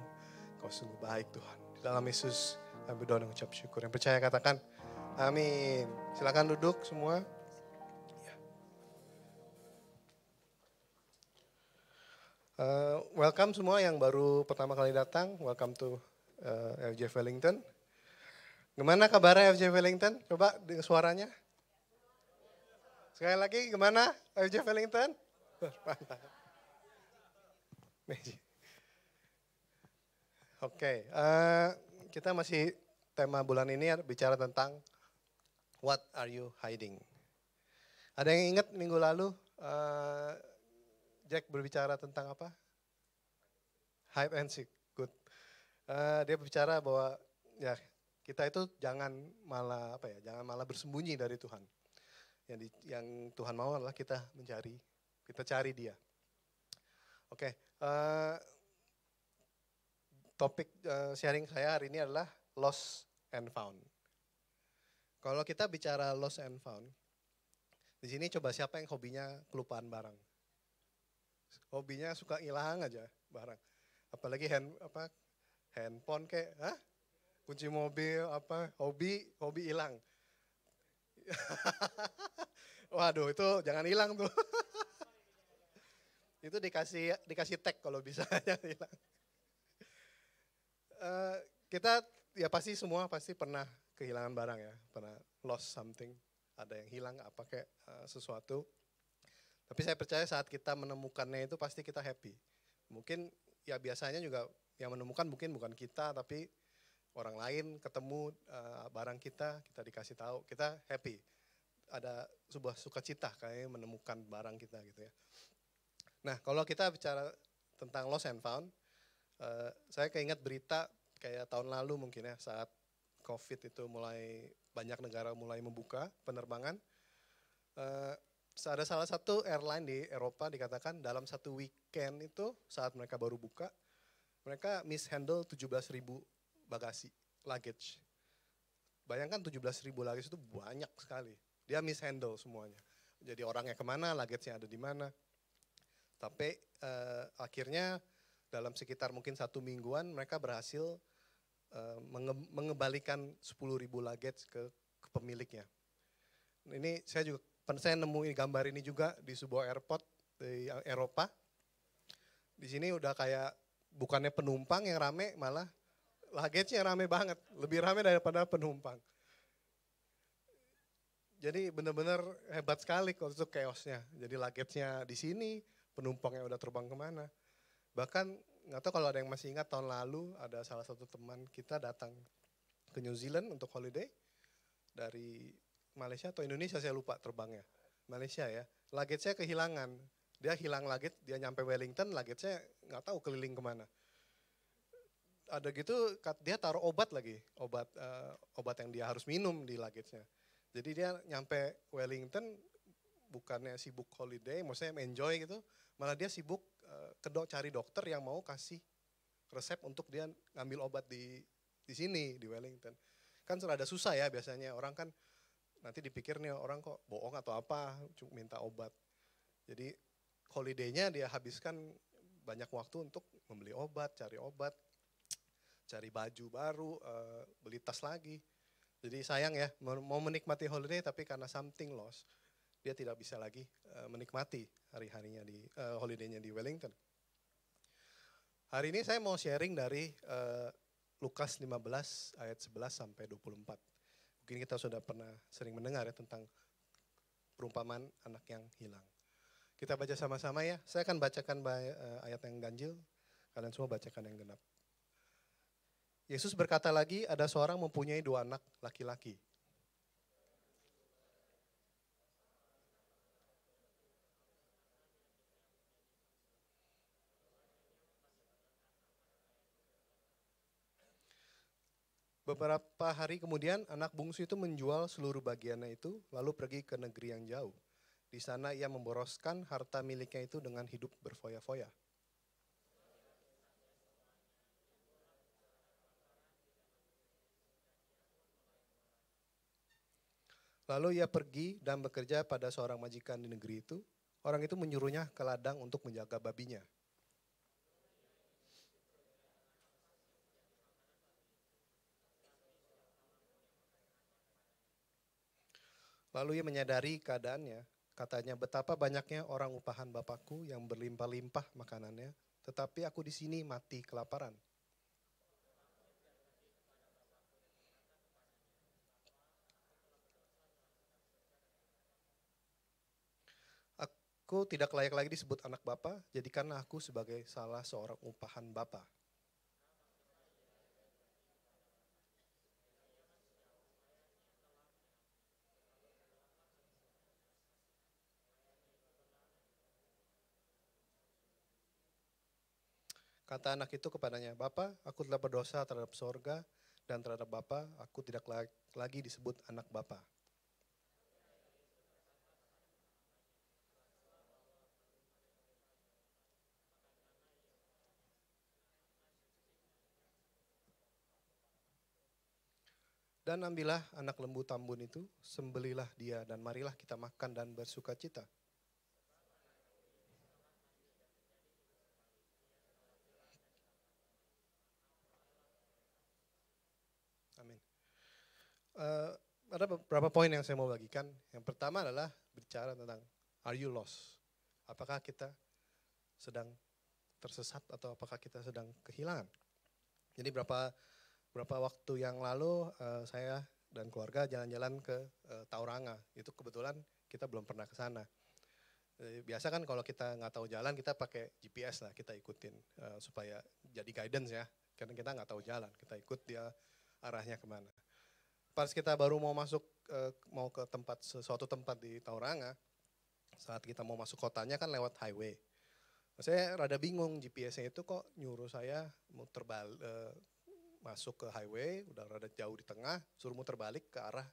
Kau sungguh baik Tuhan. Di dalam Yesus kami berdoa dan ucap syukur. Yang percaya katakan amin. Silakan duduk semua. Welcome semua yang baru pertama kali datang. Welcome to LJ Wellington. Gimana kabarnya FJ Wellington? Coba dengan suaranya. Sekali lagi gimana FJ Wellington? Mantap. Oke, kita masih tema bulan ini bicara tentang what are you hiding. Ada yang ingat minggu lalu Jack berbicara tentang apa? Hide and seek, good. Dia berbicara bahwa ya kita itu jangan malah bersembunyi dari Tuhan. Yang Tuhan mau adalah kita cari Dia. Oke, topik sharing saya hari ini adalah lost and found. Kalau kita bicara lost and found, di sini coba siapa yang hobinya kelupaan barang? Hobinya suka hilang aja barang. Apalagi handphone kayak, kunci mobil hobi hilang. Waduh, itu jangan hilang tuh. Itu dikasih tag kalau bisa hilang. Kita ya semua pasti pernah kehilangan barang ya, pernah lost something, ada yang hilang kayak sesuatu. Tapi saya percaya saat kita menemukannya itu pasti kita happy. Mungkin ya biasanya juga yang menemukan mungkin bukan kita, tapi orang lain ketemu barang kita dikasih tahu, kita happy. Ada sebuah sukacita kayak menemukan barang kita gitu ya. Nah, kalau kita bicara tentang lost and found, saya keinget berita kayak tahun lalu mungkin ya, saat COVID itu banyak negara mulai membuka penerbangan. Ada salah satu airline di Eropa dikatakan dalam satu weekend itu saat mereka baru buka, mereka mishandle 17.000 bagasi, luggage. Bayangkan 17.000 luggage itu banyak sekali. Dia mishandle semuanya. Jadi orangnya kemana, luggage-nya ada di mana. Tapi akhirnya dalam sekitar mungkin 1 mingguan mereka berhasil mengembalikan 10.000 luggage ke pemiliknya. Ini saya nemuin gambar ini juga di sebuah airport di Eropa. Di sini udah kayak bukannya penumpang yang rame, malah luggage-nya rame banget, lebih rame daripada penumpang. Jadi benar-benar hebat sekali kalau itu chaos-nya. Jadi luggage-nya di sini, penumpangnya udah terbang kemana. Bahkan nggak tahu kalau ada yang masih ingat tahun lalu ada salah satu teman kita datang ke New Zealand untuk holiday dari Malaysia atau Indonesia, saya lupa terbangnya. Malaysia ya, luggage-nya kehilangan. Dia hilang luggage, dia nyampe Wellington, luggage-nya nggak tahu keliling kemana. Ada gitu, dia taruh obat lagi, obat yang dia harus minum di luggage-nya. Jadi dia nyampe Wellington, bukannya sibuk holiday, maksudnya enjoy gitu, malah dia sibuk cari dokter yang mau kasih resep untuk dia ngambil obat di sini, di Wellington. Kan rada susah ya biasanya, orang kan nanti dipikir nih orang kok bohong atau apa, cuma minta obat. Jadi holiday-nya dia habiskan banyak waktu untuk membeli obat, cari baju baru, beli tas lagi. Jadi sayang ya, mau menikmati holiday tapi karena something lost, dia tidak bisa lagi menikmati hari-harinya holiday-nya di Wellington. Hari ini saya mau sharing dari Lukas 15 ayat 11 sampai 24. Mungkin kita sudah pernah sering mendengar ya tentang perumpamaan anak yang hilang. Kita baca sama-sama ya. Saya akan bacakan ayat yang ganjil, kalian semua bacakan yang genap. Yesus berkata lagi, ada seorang mempunyai 2 anak laki-laki. Beberapa hari kemudian anak bungsu itu menjual seluruh bagiannya itu lalu pergi ke negeri yang jauh. Di sana ia memboroskan harta miliknya itu dengan hidup berfoya-foya. Lalu ia pergi dan bekerja pada seorang majikan di negeri itu. Orang itu menyuruhnya ke ladang untuk menjaga babinya. Lalu ia menyadari keadaannya, katanya betapa banyaknya orang upahan Bapakku yang berlimpah-limpah makanannya, tetapi aku di sini mati kelaparan. Aku tidak layak lagi disebut anak Bapa, jadikanlah aku sebagai salah seorang umpahan Bapa. Kata anak itu kepadanya, Bapa, aku telah berdosa terhadap sorga dan terhadap Bapa, aku tidak lagi disebut anak Bapa. Dan ambillah anak lembu tambun itu, sembelilah dia dan marilah kita makan dan bersuka cita. Amin. Ada beberapa poin yang saya mau bagikan. Yang pertama adalah bicara tentang are you lost? Apakah kita sedang tersesat atau apakah kita sedang kehilangan? Jadi berapa waktu yang lalu saya dan keluarga jalan-jalan ke Tauranga. Itu kebetulan kita belum pernah ke sana. Biasa kan kalau kita nggak tahu jalan kita pakai GPS lah, kita ikutin supaya jadi guidance ya. Karena kita nggak tahu jalan, kita ikut dia arahnya kemana. Pas kita baru mau masuk mau ke suatu tempat di Tauranga, saat kita mau masuk kotanya kan lewat highway. Saya rada bingung GPS-nya itu kok nyuruh saya muter balik masuk ke highway, udah rada jauh di tengah, suruh muter balik ke arah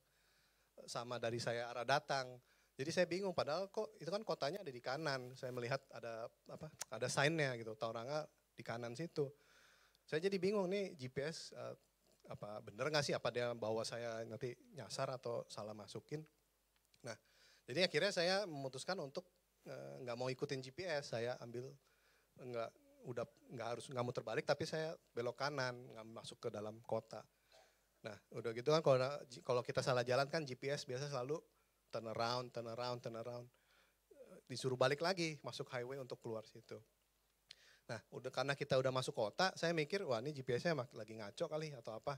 sama dari saya arah datang. Jadi saya bingung, padahal kok itu kan kotanya ada di kanan. Saya melihat ada sign-nya gitu, Tauranga di kanan situ. Saya jadi bingung nih GPS apa bener nggak sih, apa dia bawa saya nanti nyasar atau salah masukin. Nah, jadi akhirnya saya memutuskan untuk nggak mau ikutin GPS, saya ambil nggak muter balik, tapi saya belok kanan, nggak masuk ke dalam kota. Nah, udah gitu kan kalau kita salah jalan kan GPS biasa selalu turn around, disuruh balik lagi masuk highway untuk keluar situ. Nah, karena kita udah masuk kota, saya mikir, wah ini GPS-nya lagi ngaco kali atau apa.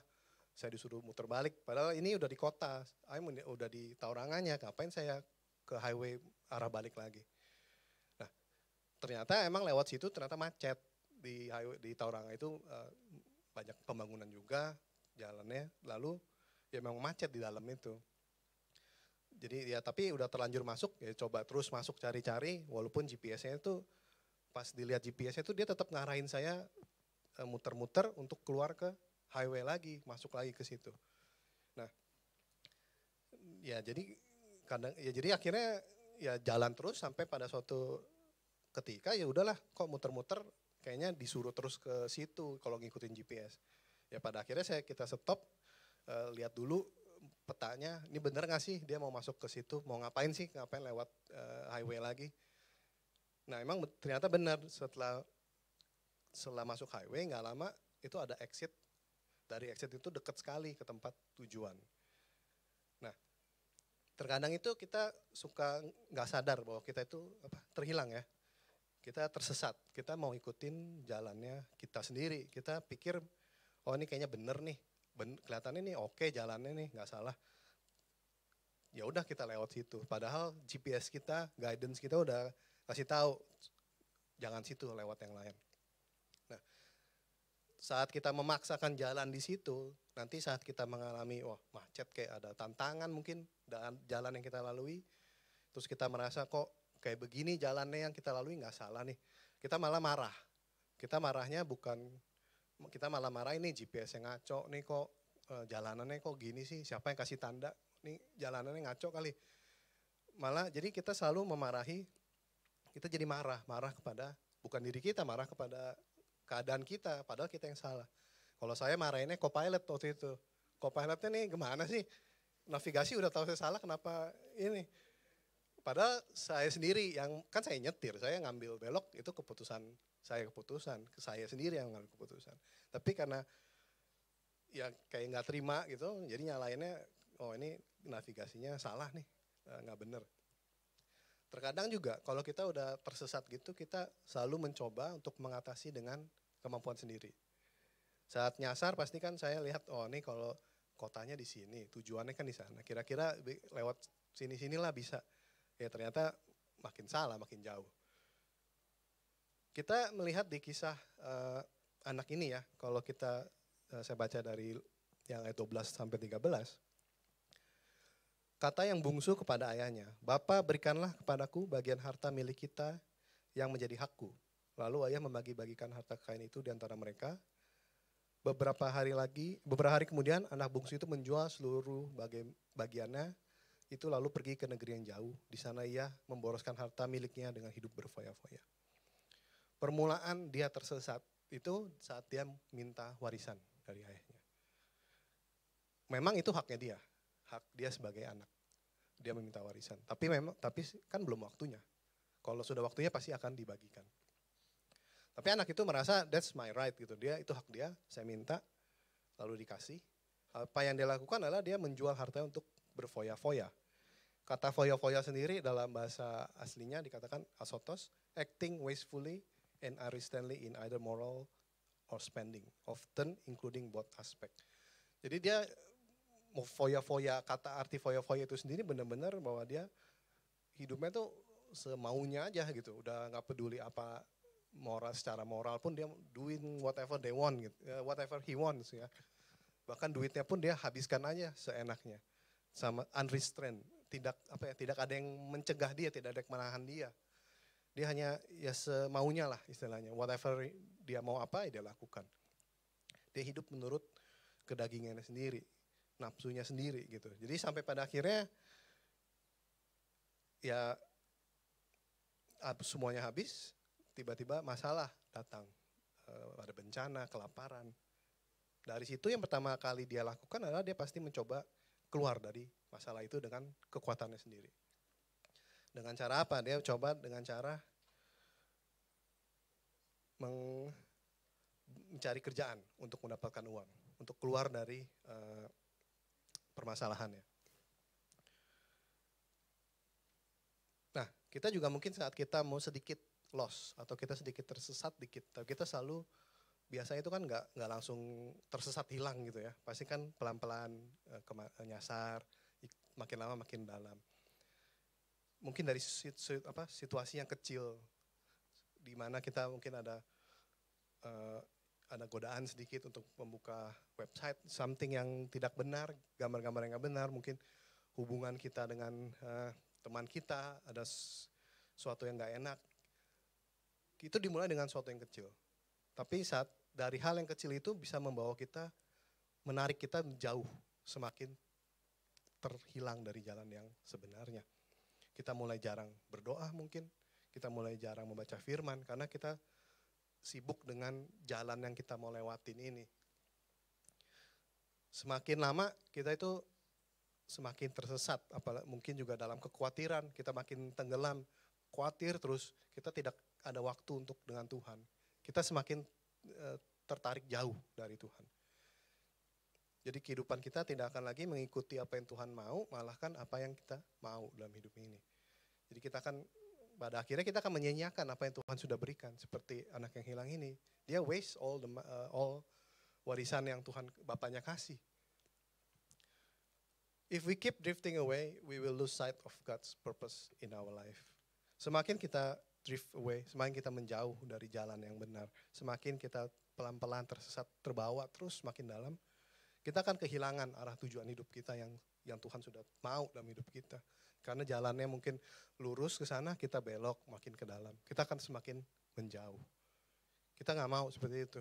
Saya disuruh muter balik, padahal ini udah di kota, udah di Tauranganya, ngapain saya ke highway arah balik lagi. Nah, ternyata emang lewat situ ternyata macet. Di highway di Tauranga itu banyak pembangunan juga jalannya, lalu ya memang macet di dalam itu. Jadi ya tapi udah terlanjur masuk, ya coba terus masuk cari-cari, walaupun GPS-nya itu pas dilihat GPS-nya itu dia tetap ngarahin saya muter-muter untuk keluar ke highway lagi, masuk lagi ke situ. Nah, ya jadi akhirnya ya jalan terus sampai pada suatu ketika ya udahlah kok muter-muter kayaknya disuruh terus ke situ kalau ngikutin GPS. Ya pada akhirnya kita stop, lihat dulu petanya, ini bener nggak sih dia mau masuk ke situ, mau ngapain sih, ngapain lewat highway lagi. Nah emang ternyata benar, setelah masuk highway nggak lama itu ada exit, dari exit itu dekat sekali ke tempat tujuan. Nah terkadang itu kita suka nggak sadar bahwa kita itu terhilang ya, kita tersesat, kita mau ikutin jalannya kita sendiri, kita pikir oh ini kayaknya bener nih, kelihatannya nih oke jalannya nih nggak salah. Ya udah kita lewat situ, padahal GPS kita, guidance kita udah kasih tahu jangan situ, lewat yang lain. Nah, saat kita memaksakan jalan di situ, nanti saat kita mengalami wah macet kayak ada tantangan mungkin dan jalan yang kita lalui, terus kita merasa kok kayak begini jalannya yang kita lalui nggak salah nih, kita malah marah. Kita marahnya kita malah marah ini GPS yang ngaco nih, kok jalanannya kok gini sih, siapa yang kasih tanda nih jalanannya ngaco kali. Malah jadi kita selalu memarahi. Kita jadi marah kepada bukan diri kita, marah kepada keadaan kita, padahal kita yang salah. Kalau saya marahinnya co-pilot waktu itu. Co-pilotnya nih gimana sih? Navigasi udah tahu saya salah, kenapa ini? Padahal saya sendiri yang, kan saya nyetir, saya ngambil belok, itu keputusan, saya sendiri yang ngambil keputusan. Tapi karena ya kayak nggak terima gitu, jadi nyalainnya, oh ini navigasinya salah nih, nggak bener. Terkadang juga kalau kita udah tersesat gitu, kita selalu mencoba untuk mengatasi dengan kemampuan sendiri. Saat nyasar pasti kan saya lihat, oh ini kalau kotanya di sini, tujuannya kan di sana. Kira-kira lewat sini-sinilah bisa. Ya ternyata makin salah, makin jauh. Kita melihat di kisah anak ini ya, kalau kita saya baca dari yang ayat 12 sampai 13. Kata yang bungsu kepada ayahnya, "Bapa, berikanlah kepadaku bagian harta milik kita yang menjadi hakku." Lalu ayah membagi-bagikan harta kekayaan itu di antara mereka. Beberapa hari kemudian anak bungsu itu menjual seluruh bagiannya itu lalu pergi ke negeri yang jauh. Di sana ia memboroskan harta miliknya dengan hidup berfoya-foya. Permulaan dia tersesat itu saat dia minta warisan dari ayahnya. Memang itu haknya dia, hak dia sebagai anak. Dia meminta warisan. Tapi kan belum waktunya. Kalau sudah waktunya pasti akan dibagikan. Tapi anak itu merasa that's my right gitu. Itu hak dia, saya minta lalu dikasih. Apa yang dia lakukan adalah dia menjual hartanya untuk berfoya-foya. Kata foya-foya sendiri dalam bahasa aslinya dikatakan asotos, acting wastefully and unrestrainedly in either moral or spending, often including both aspect. Jadi dia mau foya-foya, kata arti foya-foya itu sendiri benar-benar bahwa dia hidupnya tuh semaunya aja gitu, udah nggak peduli apa secara moral pun dia doing whatever they want gitu, whatever he wants ya. Bahkan duitnya pun dia habiskan aja seenaknya, sama unrestrained, tidak ada yang mencegah dia, tidak ada yang menahan dia. Dia hanya ya semaunya lah istilahnya, whatever dia mau apa ya dia lakukan. Dia hidup menurut kedagingannya sendiri, nafsunya sendiri gitu. Jadi sampai pada akhirnya ya semuanya habis, tiba-tiba masalah datang, ada bencana, kelaparan. Dari situ yang pertama kali dia lakukan adalah dia pasti mencoba keluar dari masalah itu dengan kekuatannya sendiri. Dengan cara apa? Dia coba dengan cara mencari kerjaan untuk mendapatkan uang, untuk keluar dari permasalahannya. Nah, kita juga mungkin saat kita mau sedikit lost atau kita sedikit tersesat dikit, tapi kita selalu biasanya itu kan nggak langsung tersesat hilang gitu ya, pasti kan pelan-pelan nyasar, makin lama makin dalam. Mungkin dari situasi yang kecil, di mana kita mungkin ada godaan sedikit untuk membuka website, something yang tidak benar, gambar-gambar yang nggak benar, mungkin hubungan kita dengan teman kita ada sesuatu yang nggak enak. Itu dimulai dengan sesuatu yang kecil. Tapi saat dari hal yang kecil itu bisa membawa kita, menarik kita jauh, semakin terhilang dari jalan yang sebenarnya. Kita mulai jarang berdoa mungkin, kita mulai jarang membaca firman karena kita sibuk dengan jalan yang kita mau lewatin ini. Semakin lama kita itu semakin tersesat, apalagi mungkin juga dalam kekhawatiran, kita makin tenggelam, khawatir terus, kita tidak ada waktu untuk dengan Tuhan. Kita semakin tertarik jauh dari Tuhan. Jadi kehidupan kita tidak akan lagi mengikuti apa yang Tuhan mau, malah kan apa yang kita mau dalam hidup ini. Jadi kita akan, pada akhirnya kita akan menyanyiakan apa yang Tuhan sudah berikan. Seperti anak yang hilang ini, dia waste all warisan yang Tuhan Bapaknya kasih. If we keep drifting away, we will lose sight of God's purpose in our life. Semakin kita drift away, semakin kita menjauh dari jalan yang benar, semakin kita pelan-pelan tersesat, terbawa terus semakin dalam, kita akan kehilangan arah tujuan hidup kita yang Tuhan sudah mau dalam hidup kita. Karena jalannya mungkin lurus ke sana, kita belok makin ke dalam. Kita akan semakin menjauh. Kita nggak mau seperti itu.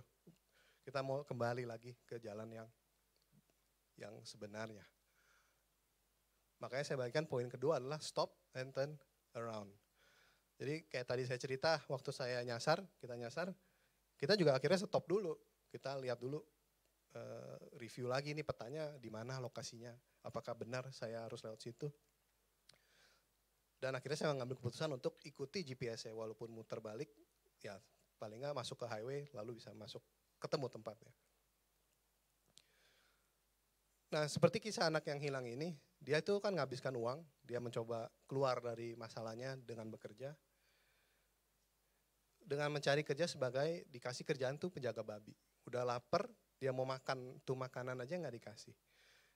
Kita mau kembali lagi ke jalan yang sebenarnya. Makanya saya bagikan poin kedua adalah stop and turn around. Jadi kayak tadi saya cerita, waktu saya kita juga akhirnya stop dulu. Kita lihat dulu, review lagi nih petanya di mana lokasinya. Apakah benar saya harus lewat situ. Dan akhirnya saya mengambil keputusan untuk ikuti GPS-nya. Walaupun muter balik, ya paling nggak masuk ke highway lalu bisa masuk ketemu tempatnya. Nah seperti kisah anak yang hilang ini, dia itu kan menghabiskan uang, dia mencoba keluar dari masalahnya dengan bekerja. Dengan mencari kerja sebagai, dikasih kerjaan tuh penjaga babi. Udah lapar, dia mau makan tuh makanan aja nggak dikasih.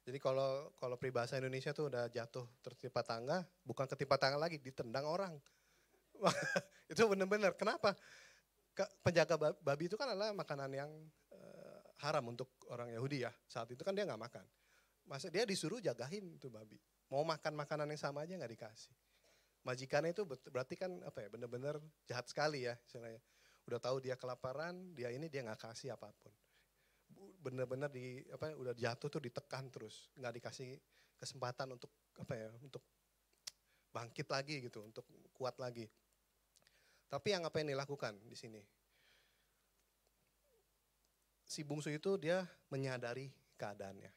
Jadi kalau peribahasa Indonesia tuh udah jatuh tertimpa tangga, bukan ketimpa tangga lagi, ditendang orang. Itu benar-benar. Kenapa? Penjaga babi itu kan adalah makanan yang haram untuk orang Yahudi ya. Saat itu kan dia nggak makan. Masa dia disuruh jagain tuh babi. Mau makan makanan yang sama aja nggak dikasih. Majikannya itu berarti kan apa ya, benar-benar jahat sekali ya istilahnya. Udah tahu dia kelaparan, dia nggak kasih apapun. Benar-benar udah jatuh tuh ditekan terus, nggak dikasih kesempatan untuk untuk bangkit lagi gitu, untuk kuat lagi. Tapi apa yang dilakukan di sini? Si bungsu itu dia menyadari keadaannya.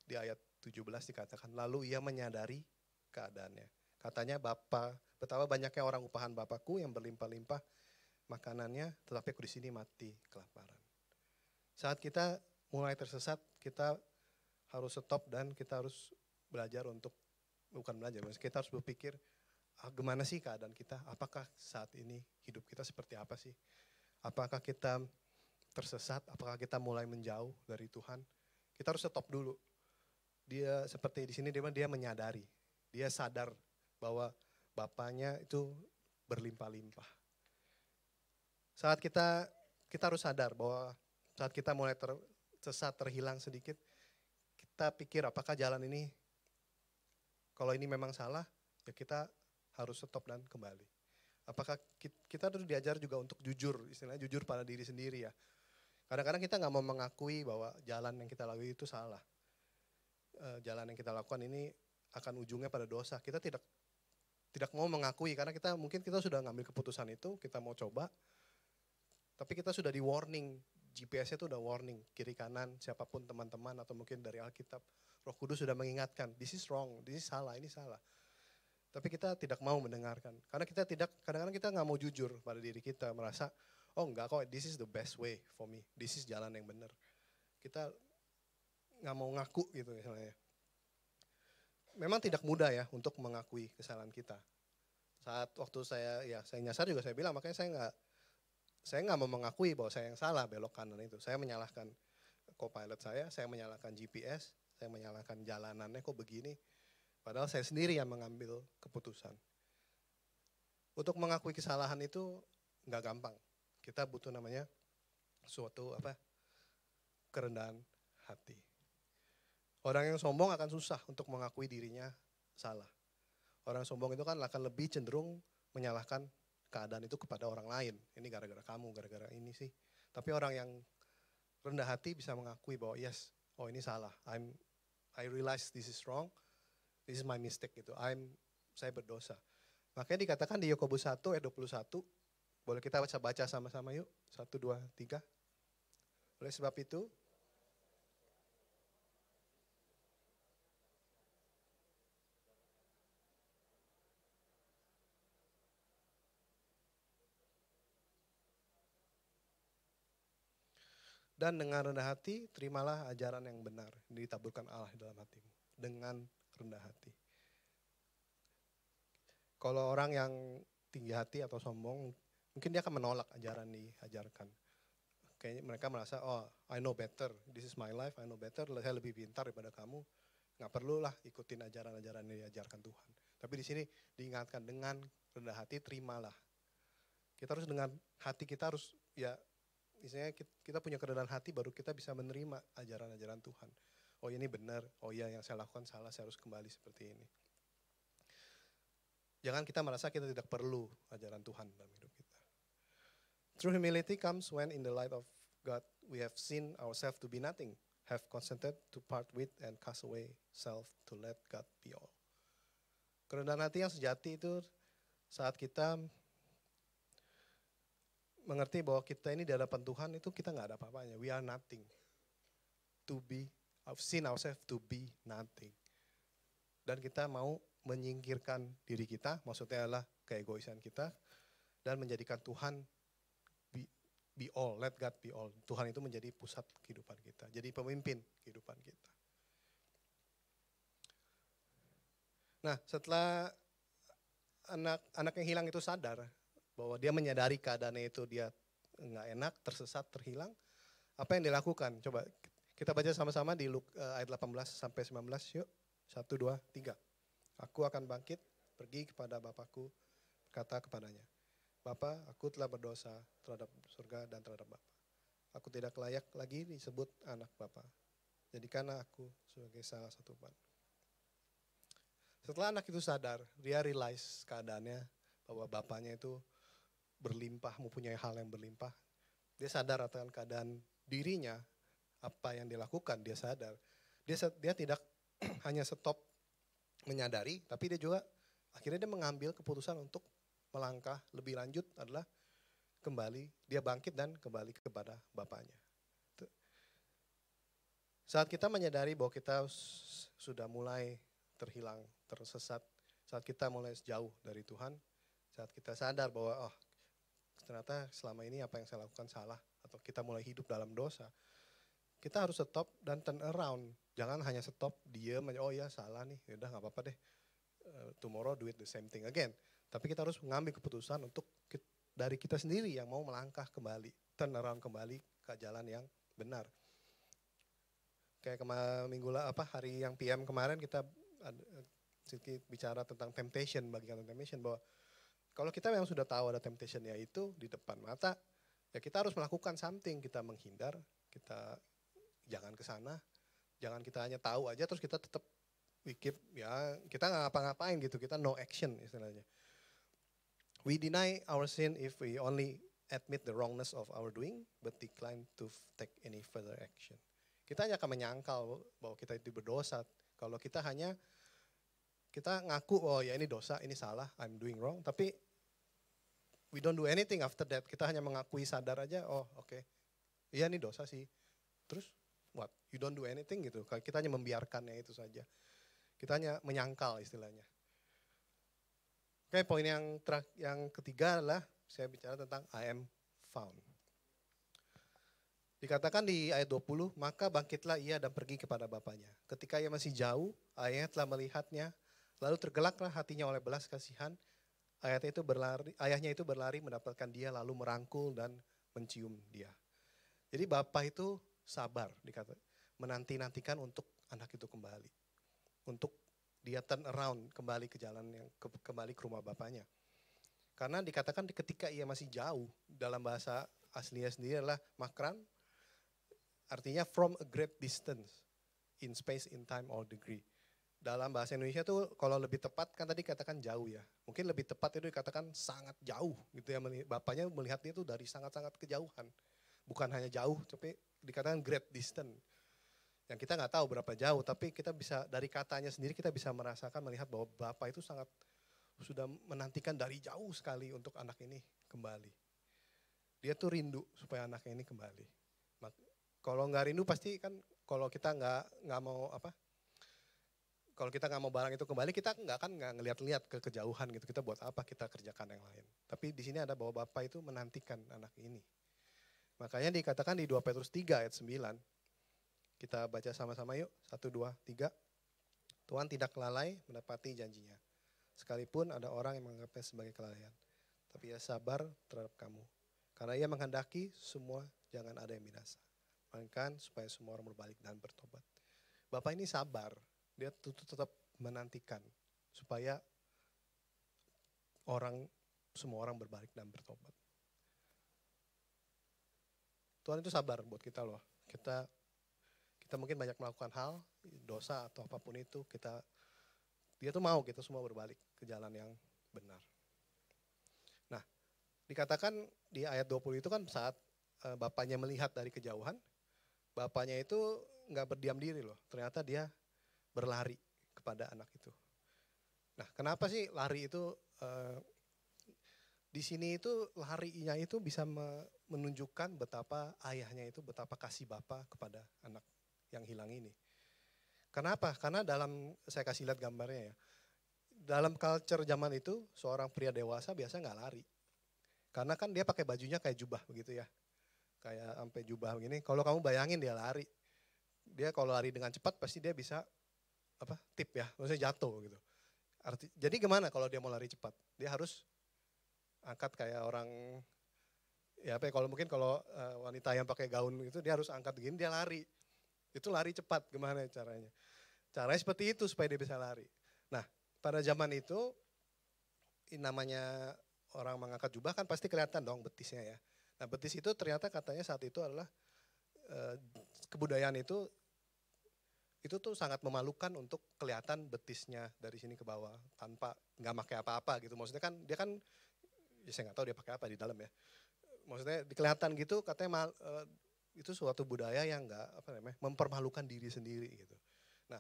Di ayat 17 dikatakan, lalu ia menyadari keadaannya. Katanya, betapa banyaknya orang upahan Bapakku yang berlimpah-limpah makanannya, tetapi aku di sini mati kelaparan. Saat kita mulai tersesat, kita harus stop dan kita harus belajar untuk, bukan belajar, kita harus berpikir, gimana sih keadaan kita? Apakah saat ini hidup kita seperti apa sih? Apakah kita tersesat? Apakah kita mulai menjauh dari Tuhan? Kita harus stop dulu. Dia seperti di sini dia menyadari, dia sadar bahwa Bapaknya itu berlimpah-limpah. Saat kita harus sadar bahwa saat kita mulai tersesat, terhilang sedikit, kita pikir apakah jalan ini, kalau ini memang salah, ya kita harus stop dan kembali. Apakah kita harus diajar juga untuk jujur, istilahnya jujur pada diri sendiri ya. Kadang-kadang kita nggak mau mengakui bahwa jalan yang kita lalui itu salah. Jalan yang kita lakukan ini akan ujungnya pada dosa. Kita tidak mau mengakui karena mungkin kita sudah ngambil keputusan itu, kita mau coba. Tapi kita sudah di warning, GPS-nya itu udah warning, kiri kanan, siapapun teman-teman atau mungkin dari Alkitab, Roh Kudus sudah mengingatkan, this is wrong, this is salah, ini salah. Tapi kita tidak mau mendengarkan, karena kadang-kadang kita nggak mau jujur pada diri kita, merasa, oh enggak kok, this is the best way for me, this is jalan yang benar. Kita nggak mau ngaku gitu misalnya. Memang tidak mudah ya untuk mengakui kesalahan kita. Saat waktu saya nyasar juga saya bilang, makanya saya nggak mau mengakui bahwa saya yang salah belok kanan itu. Saya menyalahkan co-pilot saya menyalahkan GPS, saya menyalahkan jalanannya kok begini. Padahal saya sendiri yang mengambil keputusan. Untuk mengakui kesalahan itu nggak gampang. Kita butuh namanya suatu kerendahan hati. Orang yang sombong akan susah untuk mengakui dirinya salah. Orang sombong itu kan akan lebih cenderung menyalahkan keadaan itu kepada orang lain. Ini gara-gara kamu, gara-gara ini sih. Tapi orang yang rendah hati bisa mengakui bahwa yes, oh ini salah. I realize this is wrong. This is my mistake gitu. Saya berdosa. Makanya dikatakan di Yakobus 1 ayat 21. Boleh kita baca sama-sama yuk. 1, 2, 3. Oleh sebab itu, dan dengan rendah hati, terimalah ajaran yang benar. Yang ditaburkan Allah dalam hatimu. Dengan rendah hati. Kalau orang yang tinggi hati atau sombong, mungkin dia akan menolak ajaran diajarkan. Kayaknya mereka merasa, oh I know better, this is my life, I know better, saya lebih pintar daripada kamu. Nggak perlulah ikutin ajaran-ajaran yang diajarkan Tuhan. Tapi di sini diingatkan dengan rendah hati, terimalah. Kita harus dengan hati kita harus misalnya kita punya kerendahan hati baru kita bisa menerima ajaran-ajaran Tuhan. Oh ini benar, oh iya yang saya lakukan salah, saya harus kembali seperti ini. Jangan kita merasa kita tidak perlu ajaran Tuhan dalam hidup kita. True humility comes when in the light of God we have seen ourselves to be nothing, have consented to part with and cast away self to let God be all. Kerendahan hati yang sejati itu saat kita mengerti bahwa kita ini di hadapan Tuhan itu kita nggak ada apa-apanya. We are nothing. I've seen ourselves to be nothing. Dan kita mau menyingkirkan diri kita, maksudnya adalah keegoisan kita, dan menjadikan Tuhan be all, let God be all. Tuhan itu menjadi pusat kehidupan kita, jadi pemimpin kehidupan kita. Nah, setelah anak yang hilang itu sadar, bahwa dia menyadari keadaannya itu dia nggak enak, tersesat, terhilang. Apa yang dilakukan? Coba kita baca sama-sama di ayat 18 sampai 19 yuk. 1, 2, 3. Aku akan bangkit, pergi kepada Bapakku, berkata kepadanya, Bapa, aku telah berdosa terhadap surga dan terhadap Bapa. Aku tidak layak lagi disebut anak Bapa. Jadikanlah aku sebagai salah satu umat. Setelah anak itu sadar, dia realize keadaannya bahwa bapaknya itu berlimpah, mempunyai hal yang berlimpah. Dia sadar akan keadaan dirinya, apa yang dilakukan, dia sadar. Dia tidak hanya stop menyadari, tapi dia juga akhirnya dia mengambil keputusan untuk melangkah lebih lanjut adalah kembali, dia bangkit dan kembali kepada bapaknya. Saat kita menyadari bahwa kita sudah mulai terhilang, tersesat, saat kita mulai jauh dari Tuhan, saat kita sadar bahwa ternyata selama ini apa yang saya lakukan salah, atau kita mulai hidup dalam dosa, kita harus stop dan turn around. Jangan hanya stop, diam aja, oh ya salah nih, yaudah gak apa-apa deh, tomorrow do it the same thing again. Tapi kita harus mengambil keputusan untuk dari kita sendiri yang mau melangkah kembali, turn around kembali ke jalan yang benar. Kayak hari yang PM kemarin kita sedikit bicara tentang temptation, bagian temptation, bahwa kalau kita memang sudah tahu ada temptation itu di depan mata, ya kita harus melakukan something, kita menghindar, kita jangan ke sana, jangan kita hanya tahu aja terus kita tetap kita nggak ngapa-ngapain gitu, kita no action istilahnya. We deny our sin if we only admit the wrongness of our doing, but decline to take any further action. Kita hanya akan menyangkal bahwa kita itu berdosa. Kalau kita ngaku, oh ya ini dosa, ini salah, I'm doing wrong. Tapi we don't do anything after that. Kita hanya mengakui, sadar aja, oh oke, iya ini dosa sih. Terus what? You don't do anything gitu. Kita hanya membiarkannya itu saja. Kita hanya menyangkal istilahnya. Oke, poin yang ketiga adalah saya bicara tentang I am found. Dikatakan di ayat 20, maka bangkitlah ia dan pergi kepada bapaknya. Ketika ia masih jauh, ayahnya telah melihatnya, lalu tergelaklah hatinya oleh belas kasihan. Ayahnya itu berlari mendapatkan dia, lalu merangkul dan mencium dia. Jadi bapak itu sabar, menanti-nantikan untuk anak itu kembali. Untuk dia turn around, kembali ke jalan kembali ke rumah bapaknya. Karena dikatakan ketika ia masih jauh, dalam bahasa aslinya sendiri adalah makran, artinya from a great distance, in space, in time, or degree. Dalam bahasa Indonesia tuh kalau lebih tepat kan tadi katakan jauh ya. Mungkin lebih tepat itu dikatakan sangat jauh gitu ya. Bapaknya melihat dia tuh dari sangat-sangat kejauhan. Bukan hanya jauh, tapi dikatakan great distance. Yang kita nggak tahu berapa jauh, tapi kita bisa dari katanya sendiri kita bisa merasakan, melihat bahwa bapak itu sangat sudah menantikan dari jauh sekali untuk anak ini kembali. Dia tuh rindu supaya anaknya ini kembali. Kalau nggak rindu pasti kan kalau kita nggak mau kalau kita nggak mau barang itu kembali, kita nggak ngeliat-liat ke kejauhan gitu. Kita buat apa, kita kerjakan yang lain. Tapi di sini ada bahwa bapak itu menantikan anak ini. Makanya dikatakan di 2 Petrus 3 ayat 9. Kita baca sama-sama yuk, 1, 2, 3. Tuhan tidak lalai menepati janjinya. Sekalipun ada orang yang menganggapnya sebagai kelalaian. Tapi ia sabar terhadap kamu. Karena ia menghendaki semua jangan ada yang binasa. Melainkan supaya semua orang berbalik dan bertobat. Bapak ini sabar, dia tetap menantikan supaya semua orang berbalik dan bertobat. Tuhan itu sabar buat kita loh. Kita mungkin banyak melakukan hal, dosa atau apapun itu, dia tuh mau kita semua berbalik ke jalan yang benar. Nah, dikatakan di ayat 20 itu kan saat bapaknya melihat dari kejauhan, bapaknya itu nggak berdiam diri loh. Ternyata dia berlari kepada anak itu. Nah, kenapa sih lari itu di sini itu larinya itu bisa menunjukkan betapa ayahnya itu betapa kasih bapak kepada anak yang hilang ini. Kenapa? Karena saya kasih lihat gambarnya ya. Dalam culture zaman itu seorang pria dewasa biasa nggak lari. Karena kan dia pakai bajunya kayak jubah begitu ya. Kayak sampai jubah begini. Kalau kamu bayangin dia lari. Dia kalau lari dengan cepat pasti dia bisa tip ya, maksudnya jatuh gitu. Jadi gimana kalau dia mau lari cepat? Dia harus angkat kayak orang kalau wanita yang pakai gaun itu dia harus angkat begini, dia lari. Itu lari cepat, gimana caranya? Caranya seperti itu supaya dia bisa lari. Nah, pada zaman itu namanya orang mengangkat jubah kan pasti kelihatan dong betisnya ya. Nah betis itu ternyata katanya saat itu adalah kebudayaan itu tuh sangat memalukan untuk kelihatan betisnya dari sini ke bawah tanpa nggak pakai apa-apa gitu. Maksudnya kan dia kan, ya saya nggak tahu dia pakai apa di dalam ya. Maksudnya kelihatan gitu katanya itu suatu budaya yang nggak mempermalukan diri sendiri gitu. Nah,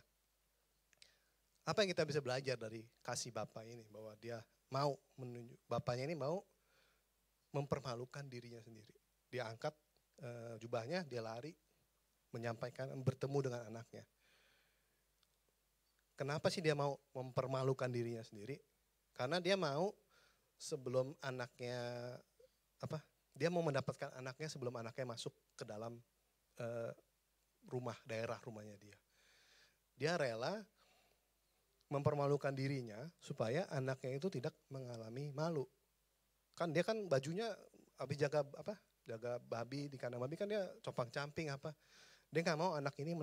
apa yang kita bisa belajar dari kasih Bapa ini, bahwa dia mau Bapaknya ini mau mempermalukan dirinya sendiri. Dia angkat jubahnya, dia lari menyampaikan, bertemu dengan anaknya. Kenapa sih dia mau mempermalukan dirinya sendiri? Karena dia mau sebelum anaknya dia mau mendapatkan anaknya sebelum anaknya masuk ke dalam daerah rumahnya dia. Dia rela mempermalukan dirinya supaya anaknya itu tidak mengalami malu. Kan dia kan bajunya habis jaga babi di kandang babi kan dia compang-camping apa. Dia nggak mau anak ini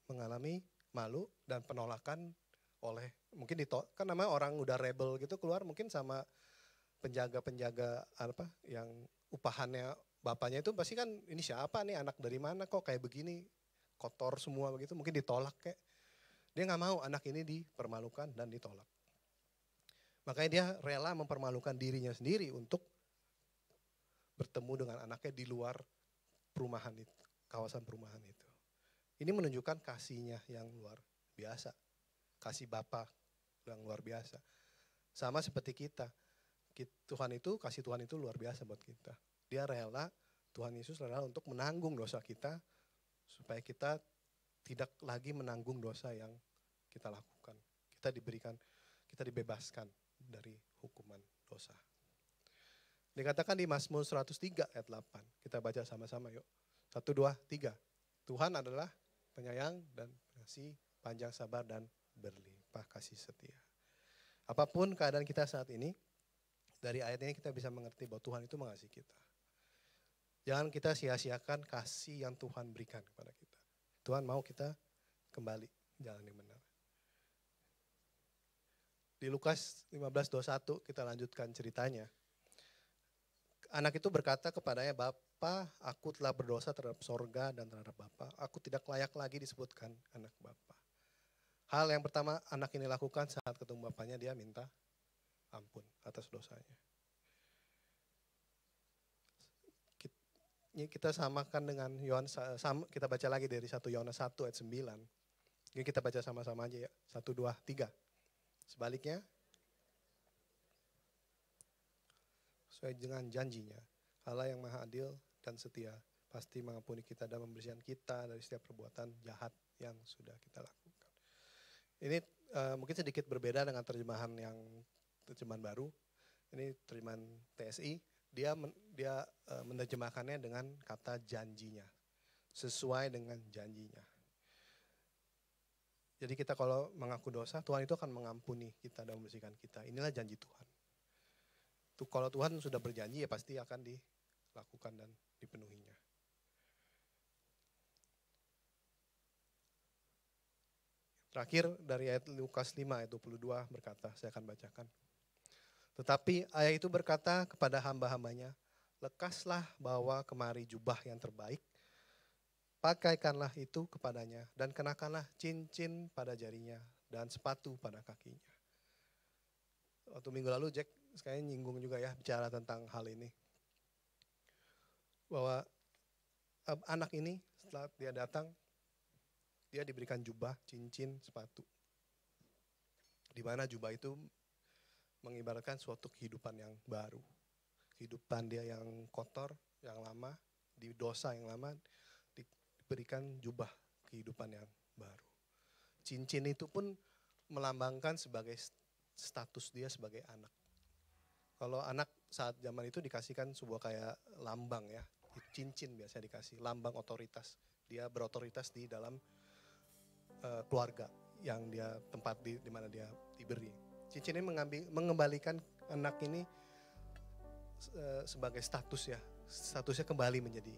mengalami malu dan penolakan oleh mungkin kan namanya orang udah rebel gitu keluar mungkin sama penjaga-penjaga yang upahannya bapaknya itu pasti kan ini siapa nih, anak dari mana kok kayak begini, kotor semua begitu, mungkin ditolak kayak. Dia nggak mau anak ini dipermalukan dan ditolak. Makanya dia rela mempermalukan dirinya sendiri untuk bertemu dengan anaknya di luar perumahan itu, kawasan perumahan itu. Ini menunjukkan kasihnya yang luar biasa. Kasih Bapa yang luar biasa. Sama seperti kita. Kasih Tuhan itu luar biasa buat kita. Dia rela, Tuhan Yesus rela untuk menanggung dosa kita supaya kita tidak lagi menanggung dosa yang kita lakukan. Kita dibebaskan dari hukuman dosa. Dikatakan di Mazmur 103 ayat 8. Kita baca sama-sama yuk. 1, 2, 3. Tuhan adalah penyayang dan pengasih, panjang sabar dan berlimpah kasih setia. Apapun keadaan kita saat ini, dari ayat ini kita bisa mengerti bahwa Tuhan itu mengasihi kita. Jangan kita sia-siakan kasih yang Tuhan berikan kepada kita. Tuhan mau kita kembali jalan yang benar. Di Lukas 15:21 kita lanjutkan ceritanya. Anak itu berkata kepadanya, Bapa, aku telah berdosa terhadap sorga dan terhadap Bapa. Aku tidak layak lagi disebutkan anak Bapa. Hal yang pertama anak ini lakukan saat ketemu bapaknya, dia minta ampun atas dosanya. Kita samakan dengan Yohanes, kita baca lagi dari 1 Yohanes 1 ayat 9. Ini kita baca sama-sama aja ya. 1, 2, 3. Sebaliknya, sesuai dengan janjinya, Allah yang maha adil dan setia pasti mengampuni kita dan membersihkan kita dari setiap perbuatan jahat yang sudah kita lakukan. Ini mungkin sedikit berbeda dengan terjemahan baru. Ini terjemahan TSI. Dia menerjemahkannya dengan kata janjinya. Sesuai dengan janjinya. Jadi kita kalau mengaku dosa, Tuhan itu akan mengampuni kita dan membersihkan kita. Inilah janji Tuhan. Kalau Tuhan sudah berjanji ya pasti akan dilakukan dan dipenuhinya. Terakhir dari ayat Lukas 5 ayat 22 berkata, saya akan bacakan. Tetapi ayah itu berkata kepada hamba-hambanya, lekaslah bawa kemari jubah yang terbaik, pakaikanlah itu kepadanya dan kenakanlah cincin pada jarinya dan sepatu pada kakinya. Waktu minggu lalu Jack sekalian nyinggung juga ya bicara tentang hal ini. Bahwa anak ini setelah dia datang, dia diberikan jubah, cincin, sepatu. Di mana jubah itu mengibaratkan suatu kehidupan yang baru. Kehidupan dia yang kotor, yang lama, di dosa yang lama, diberikan jubah kehidupan yang baru. Cincin itu pun melambangkan sebagai status dia sebagai anak. Kalau anak saat zaman itu dikasihkan sebuah kayak lambang ya, cincin biasanya dikasih, lambang otoritas. Dia berotoritas di dalam keluarga yang dia tempat di mana dia diberi. Cincin ini mengembalikan anak ini sebagai status ya, statusnya kembali menjadi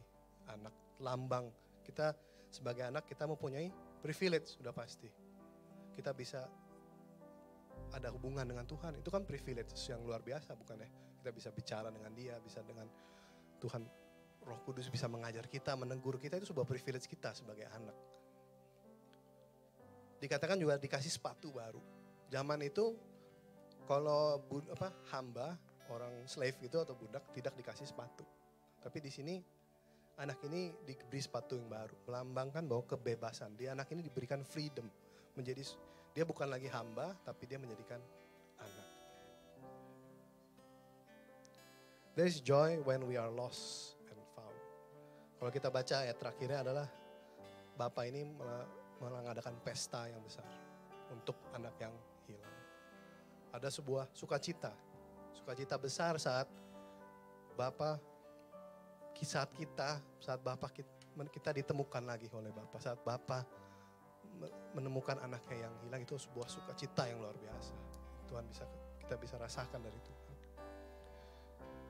anak, lambang. Kita sebagai anak kita mempunyai privilege sudah pasti. Kita bisa ada hubungan dengan Tuhan, itu kan privilege yang luar biasa, bukan ya? Kita bisa bicara dengan dia, bisa dengan Tuhan, Roh Kudus bisa mengajar kita, menegur kita, itu sebuah privilege kita sebagai anak. Dikatakan juga dikasih sepatu baru. Zaman itu kalau hamba, orang slave itu atau budak tidak dikasih sepatu. Tapi di sini anak ini diberi sepatu yang baru, melambangkan bahwa kebebasan. Dia anak ini diberikan freedom, menjadi dia bukan lagi hamba, tapi dia menjadikan anak. There is joy when we are lost and found. Kalau kita baca ayat terakhirnya adalah Bapa ini mengadakan pesta yang besar untuk anak yang hilang. Ada sebuah sukacita besar saat Bapa, saat Bapa kita ditemukan lagi oleh Bapa, saat Bapa menemukan anaknya yang hilang, itu sebuah sukacita yang luar biasa. Kita bisa rasakan dari Tuhan.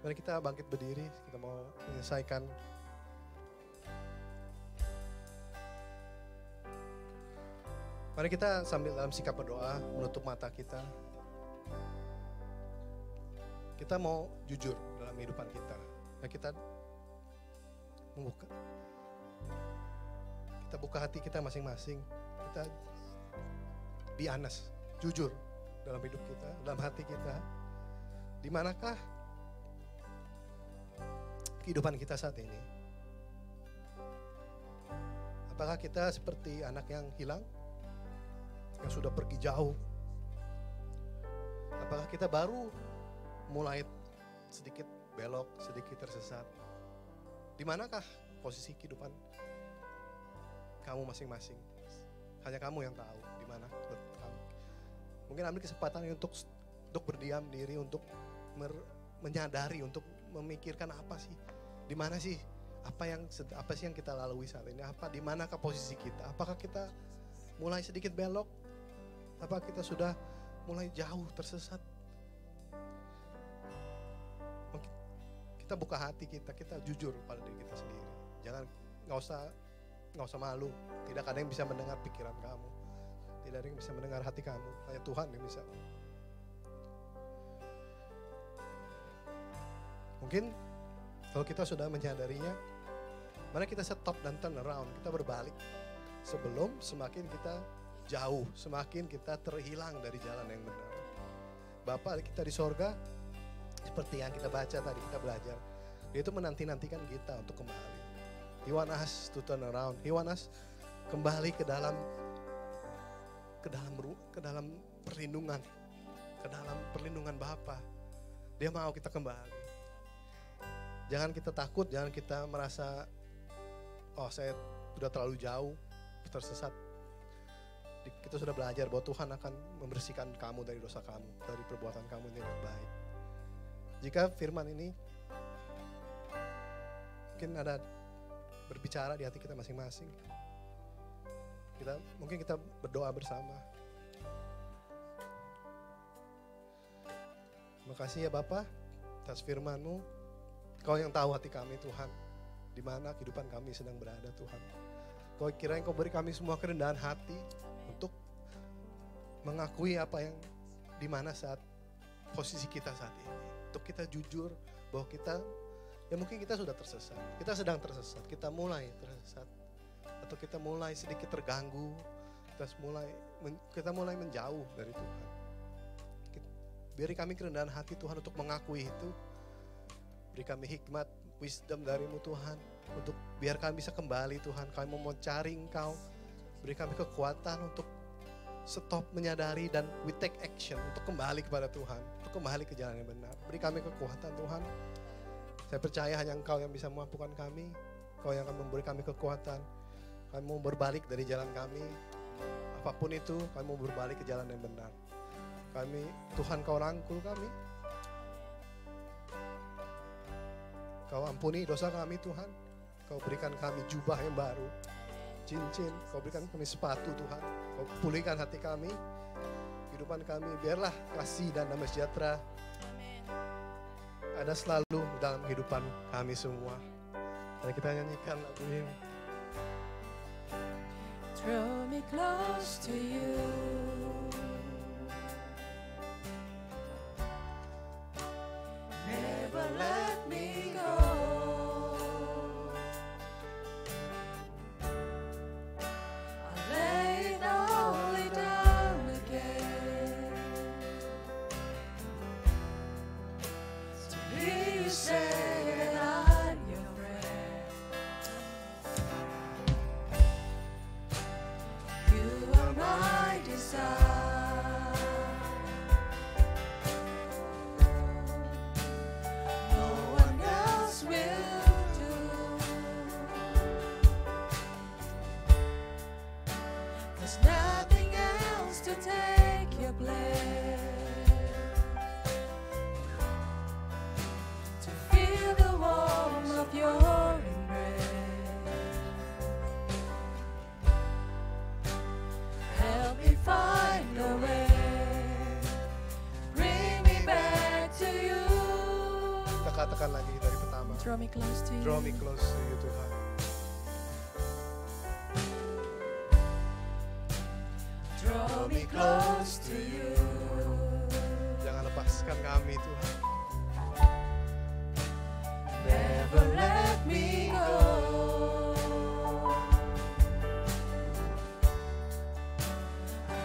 Mari kita bangkit berdiri, kita mau menyelesaikan. Mari kita sambil dalam sikap berdoa, menutup mata kita. Kita mau jujur dalam kehidupan kita. Nah, kita buka hati kita masing-masing. Kita be honest, jujur dalam hidup kita, dalam hati kita. Di manakah kehidupan kita saat ini? Apakah kita seperti anak yang hilang, yang sudah pergi jauh? Apakah kita baru mulai sedikit belok, sedikit tersesat? Di manakah posisi kehidupan kamu masing-masing? Hanya kamu yang tahu di mana kamu. Mungkin ambil kesempatan untuk berdiam diri, untuk menyadari, untuk memikirkan apa sih, di mana sih, apa sih yang kita lalui saat ini? Di manakah posisi kita? Apakah kita mulai sedikit belok? Apakah kita sudah mulai jauh tersesat? Kita buka hati kita jujur pada diri kita sendiri. Nggak usah malu. Tidak ada yang bisa mendengar pikiran kamu. Tidak ada yang bisa mendengar hati kamu. Hanya Tuhan yang bisa. Mungkin kalau kita sudah menyadarinya, mari kita stop dan turn around. Kita berbalik. Sebelum semakin kita jauh, semakin kita terhilang dari jalan yang benar. Bapa kita di sorga, seperti yang kita baca tadi, kita belajar. Dia itu menanti-nantikan kita untuk kembali. He want us to turn around. He want us kembali ke dalam perlindungan. Ke dalam perlindungan Bapa. Dia mau kita kembali. Jangan kita takut, jangan kita merasa, oh saya sudah terlalu jauh, tersesat. Kita sudah belajar bahwa Tuhan akan membersihkan kamu dari dosa kamu, dari perbuatan kamu yang tidak baik. Jika firman ini mungkin ada berbicara di hati kita masing-masing, mungkin kita berdoa bersama. Terima kasih ya Bapa atas firman-Mu. Kau yang tahu hati kami Tuhan, di mana kehidupan kami sedang berada Tuhan. Kau kiranya Kau beri kami semua kerendahan hati untuk mengakui apa yang di mana saat posisi kita saat ini. Untuk kita jujur bahwa mungkin kita sudah tersesat. Kita sedang tersesat, kita mulai tersesat. Atau kita mulai sedikit terganggu, kita mulai menjauh dari Tuhan. Beri kami kerendahan hati Tuhan untuk mengakui itu. Beri kami hikmat, wisdom dari-Mu Tuhan. Untuk biar kami bisa kembali Tuhan. Kami mau mencari Engkau. Beri kami kekuatan untuk stop menyadari dan we take action. Untuk kembali kepada Tuhan. Untuk kembali ke jalan yang benar. Beri kami kekuatan Tuhan. Saya percaya hanya Engkau yang bisa memampukan kami. Engkau yang akan memberi kami kekuatan. Kami mau berbalik dari jalan kami. Apapun itu, kami mau berbalik ke jalan yang benar. Tuhan Kau rangkul kami. Kau ampuni dosa kami Tuhan. Kau berikan kami jubah yang baru. Cincin, Kau berikan kami sepatu Tuhan. Kau pulihkan hati kami. Kehidupan kami, biarlah kasih dan damai sejahtera ada selalu dalam kehidupan kami semua. Mari kita nyanyikan lagu ini. Draw me close to you. nyanyikan lagi dari pertama. Draw me close to you. Draw me close to you Tuhan. Draw me close to you. Jangan lepaskan kami Tuhan. Never let me go.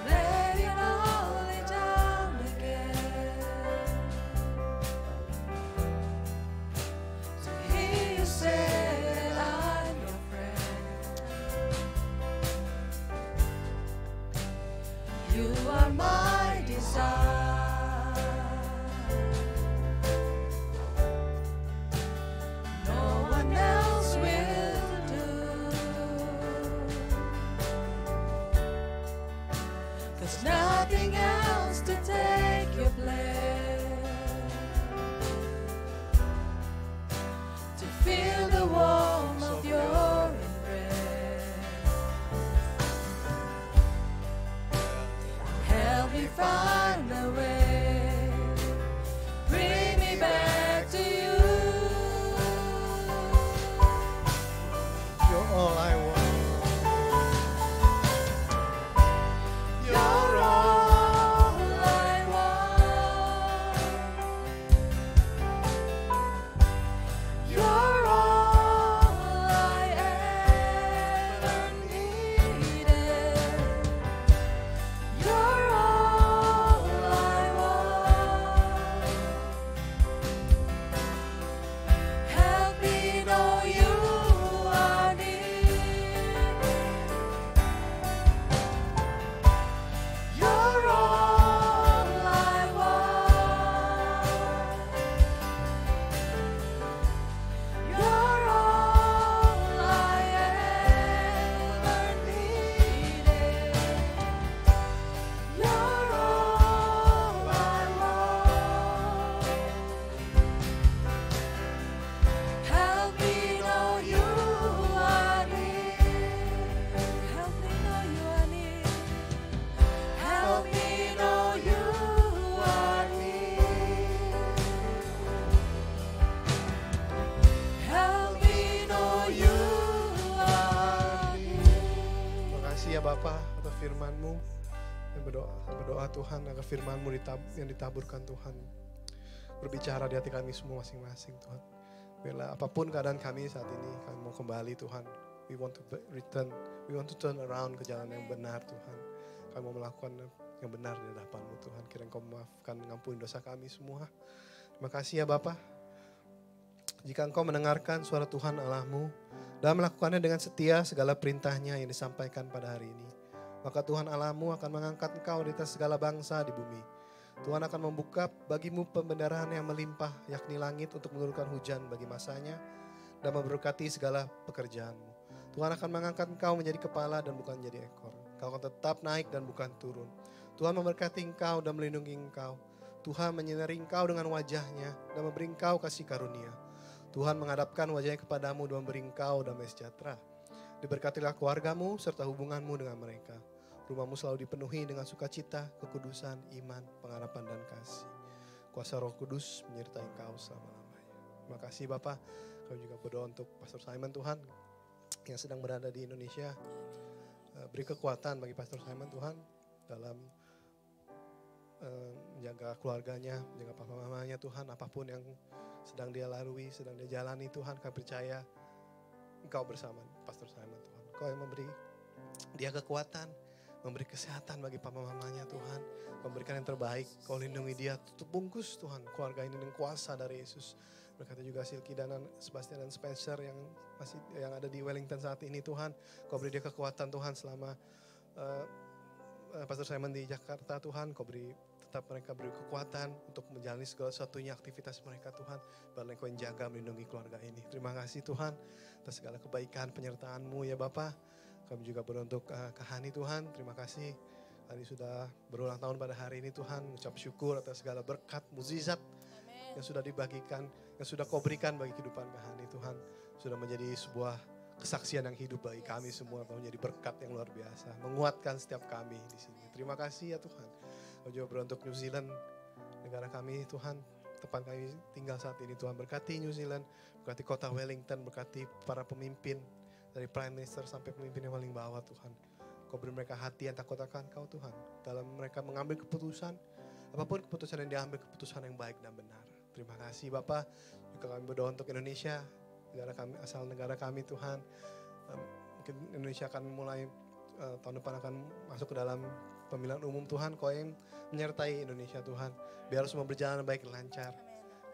Let it all lay down again. To hear you say that I'm your friend. You are my desire. No one else will do. 'Cause nothing else to take your place. To feel the warmth of your embrace. Help me find a way. Bring me back to you. You're all I want. You're all I want. You're all I ever needed. You're all I want. Help me know you are near. You're all I want. You're all I ever needed. You're all I want. Help me know you are near. Help me know you are near. Help me know you are near. Help me know you are near. Terima kasih ya Bapa atas firman-Mu. Dan berdoa Tuhan agar firman-Mu yang ditaburkan Tuhan berbicara di hati kami semua masing-masing Tuhan. Bila apapun keadaan kami saat ini, kami mau kembali Tuhan. We want to turn around ke jalan yang benar Tuhan. Kami mau melakukan yang benar di hadapan-Mu Tuhan. Kiranya Engkau memaafkan, mengampuni dosa kami semua. Terima kasih ya Bapa. Jika Engkau mendengarkan suara Tuhan Allah-Mu dan melakukannya dengan setia segala perintahnya yang disampaikan pada hari ini, maka Tuhan Allah-Mu akan mengangkat Engkau di atas segala bangsa di bumi. Tuhan akan membuka bagimu pembendaraan yang melimpah, yakni langit untuk menurunkan hujan bagi masanya dan memberkati segala pekerjaanmu. Tuhan akan mengangkat engkau menjadi kepala dan bukan menjadi ekor. Engkau akan tetap naik dan bukan turun. Tuhan memberkati engkau dan melindungi engkau. Tuhan menyinari engkau dengan wajahnya dan memberi engkau kasih karunia. Tuhan menghadapkan wajahnya kepadamu dan memberi engkau damai sejahtera. Diberkatilah keluargamu serta hubunganmu dengan mereka. Rumahmu selalu dipenuhi dengan sukacita, kekudusan, iman, pengharapan, dan kasih. Kuasa Roh Kudus menyertai engkau selama-lamanya. Terima kasih Bapak. Kami juga berdoa untuk Pastor Simon Tuhan yang sedang berada di Indonesia. Beri kekuatan bagi Pastor Simon Tuhan dalam menjaga keluarganya, menjaga papa mamanya Tuhan. Apapun yang sedang dia lalui, sedang dia jalani Tuhan, kami percaya Engkau bersama Pastor Simon Tuhan. Engkau yang memberi dia kekuatan, memberi kesehatan bagi papa mamanya Tuhan. Memberikan yang terbaik, Kau lindungi dia, tutup bungkus Tuhan keluarga ini dengan kuasa dari Yesus. Berkata juga Silky dan Sebastian dan Spencer yang ada di Wellington saat ini Tuhan. Kau beri dia kekuatan Tuhan selama Pastor Simon di Jakarta Tuhan. Kau beri tetap mereka beri kekuatan untuk menjalani segala sesuatunya aktivitas mereka Tuhan. Biarlah Kau yang jaga melindungi keluarga ini. Terima kasih Tuhan atas segala kebaikan penyertaan-Mu ya Bapa. Kami juga berdoa untuk Kahani Tuhan. Terima kasih. Hani sudah berulang tahun pada hari ini Tuhan. Ucap syukur atas segala berkat, mukjizat yang sudah dibagikan, yang sudah Kau berikan bagi kehidupan Kahani Tuhan. Sudah menjadi sebuah kesaksian yang hidup bagi kami semua. Menjadi berkat yang luar biasa. Menguatkan setiap kami di sini. Terima kasih ya Tuhan. Kami juga berdoa untuk New Zealand, negara kami Tuhan. tempat kami tinggal saat ini Tuhan. Berkati New Zealand, berkati kota Wellington, berkati para pemimpin dari Prime Minister sampai pemimpin yang paling bawah Tuhan. Kau beri mereka hati yang takut akan Kau Tuhan. Dalam mereka mengambil keputusan, apapun keputusan yang diambil, keputusan yang baik dan benar. Terima kasih Bapa. Juga kami berdoa untuk Indonesia, negara kami, asal negara kami Tuhan. Mungkin Indonesia akan mulai tahun depan akan masuk ke dalam pemilihan umum Tuhan. Kau yang menyertai Indonesia Tuhan. Biar semua berjalan baik dan lancar.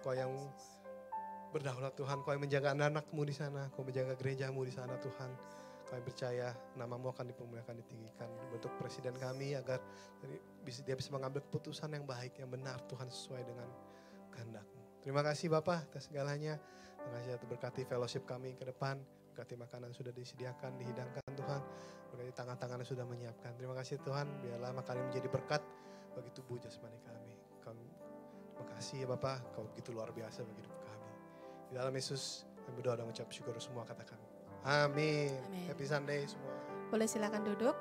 Kau yang berdaulat Tuhan. Kau yang menjaga anak-anak-Mu di sana. Kau menjaga gereja-Mu di sana Tuhan. Kami percaya nama-Mu akan dipermuliakan, ditinggikan. Bentuk presiden kami agar dia bisa mengambil keputusan yang baik, yang benar Tuhan sesuai dengan kehendak-Mu. Terima kasih Bapak atas segalanya. Terima kasih atas berkati fellowship kami ke depan. Berkati makanan sudah disediakan, dihidangkan Tuhan. Berkati tangan-tangan yang sudah menyiapkan. Terima kasih Tuhan. Biarlah makanan menjadi berkat bagi tubuh jasmani kami. Terima kasih ya Bapak. Kau begitu luar biasa bagi hidup kami. Di dalam Yesus kami berdoa dan mengucap syukur semua katakan. Amin. Amin. Happy Sunday semua. Boleh silakan duduk.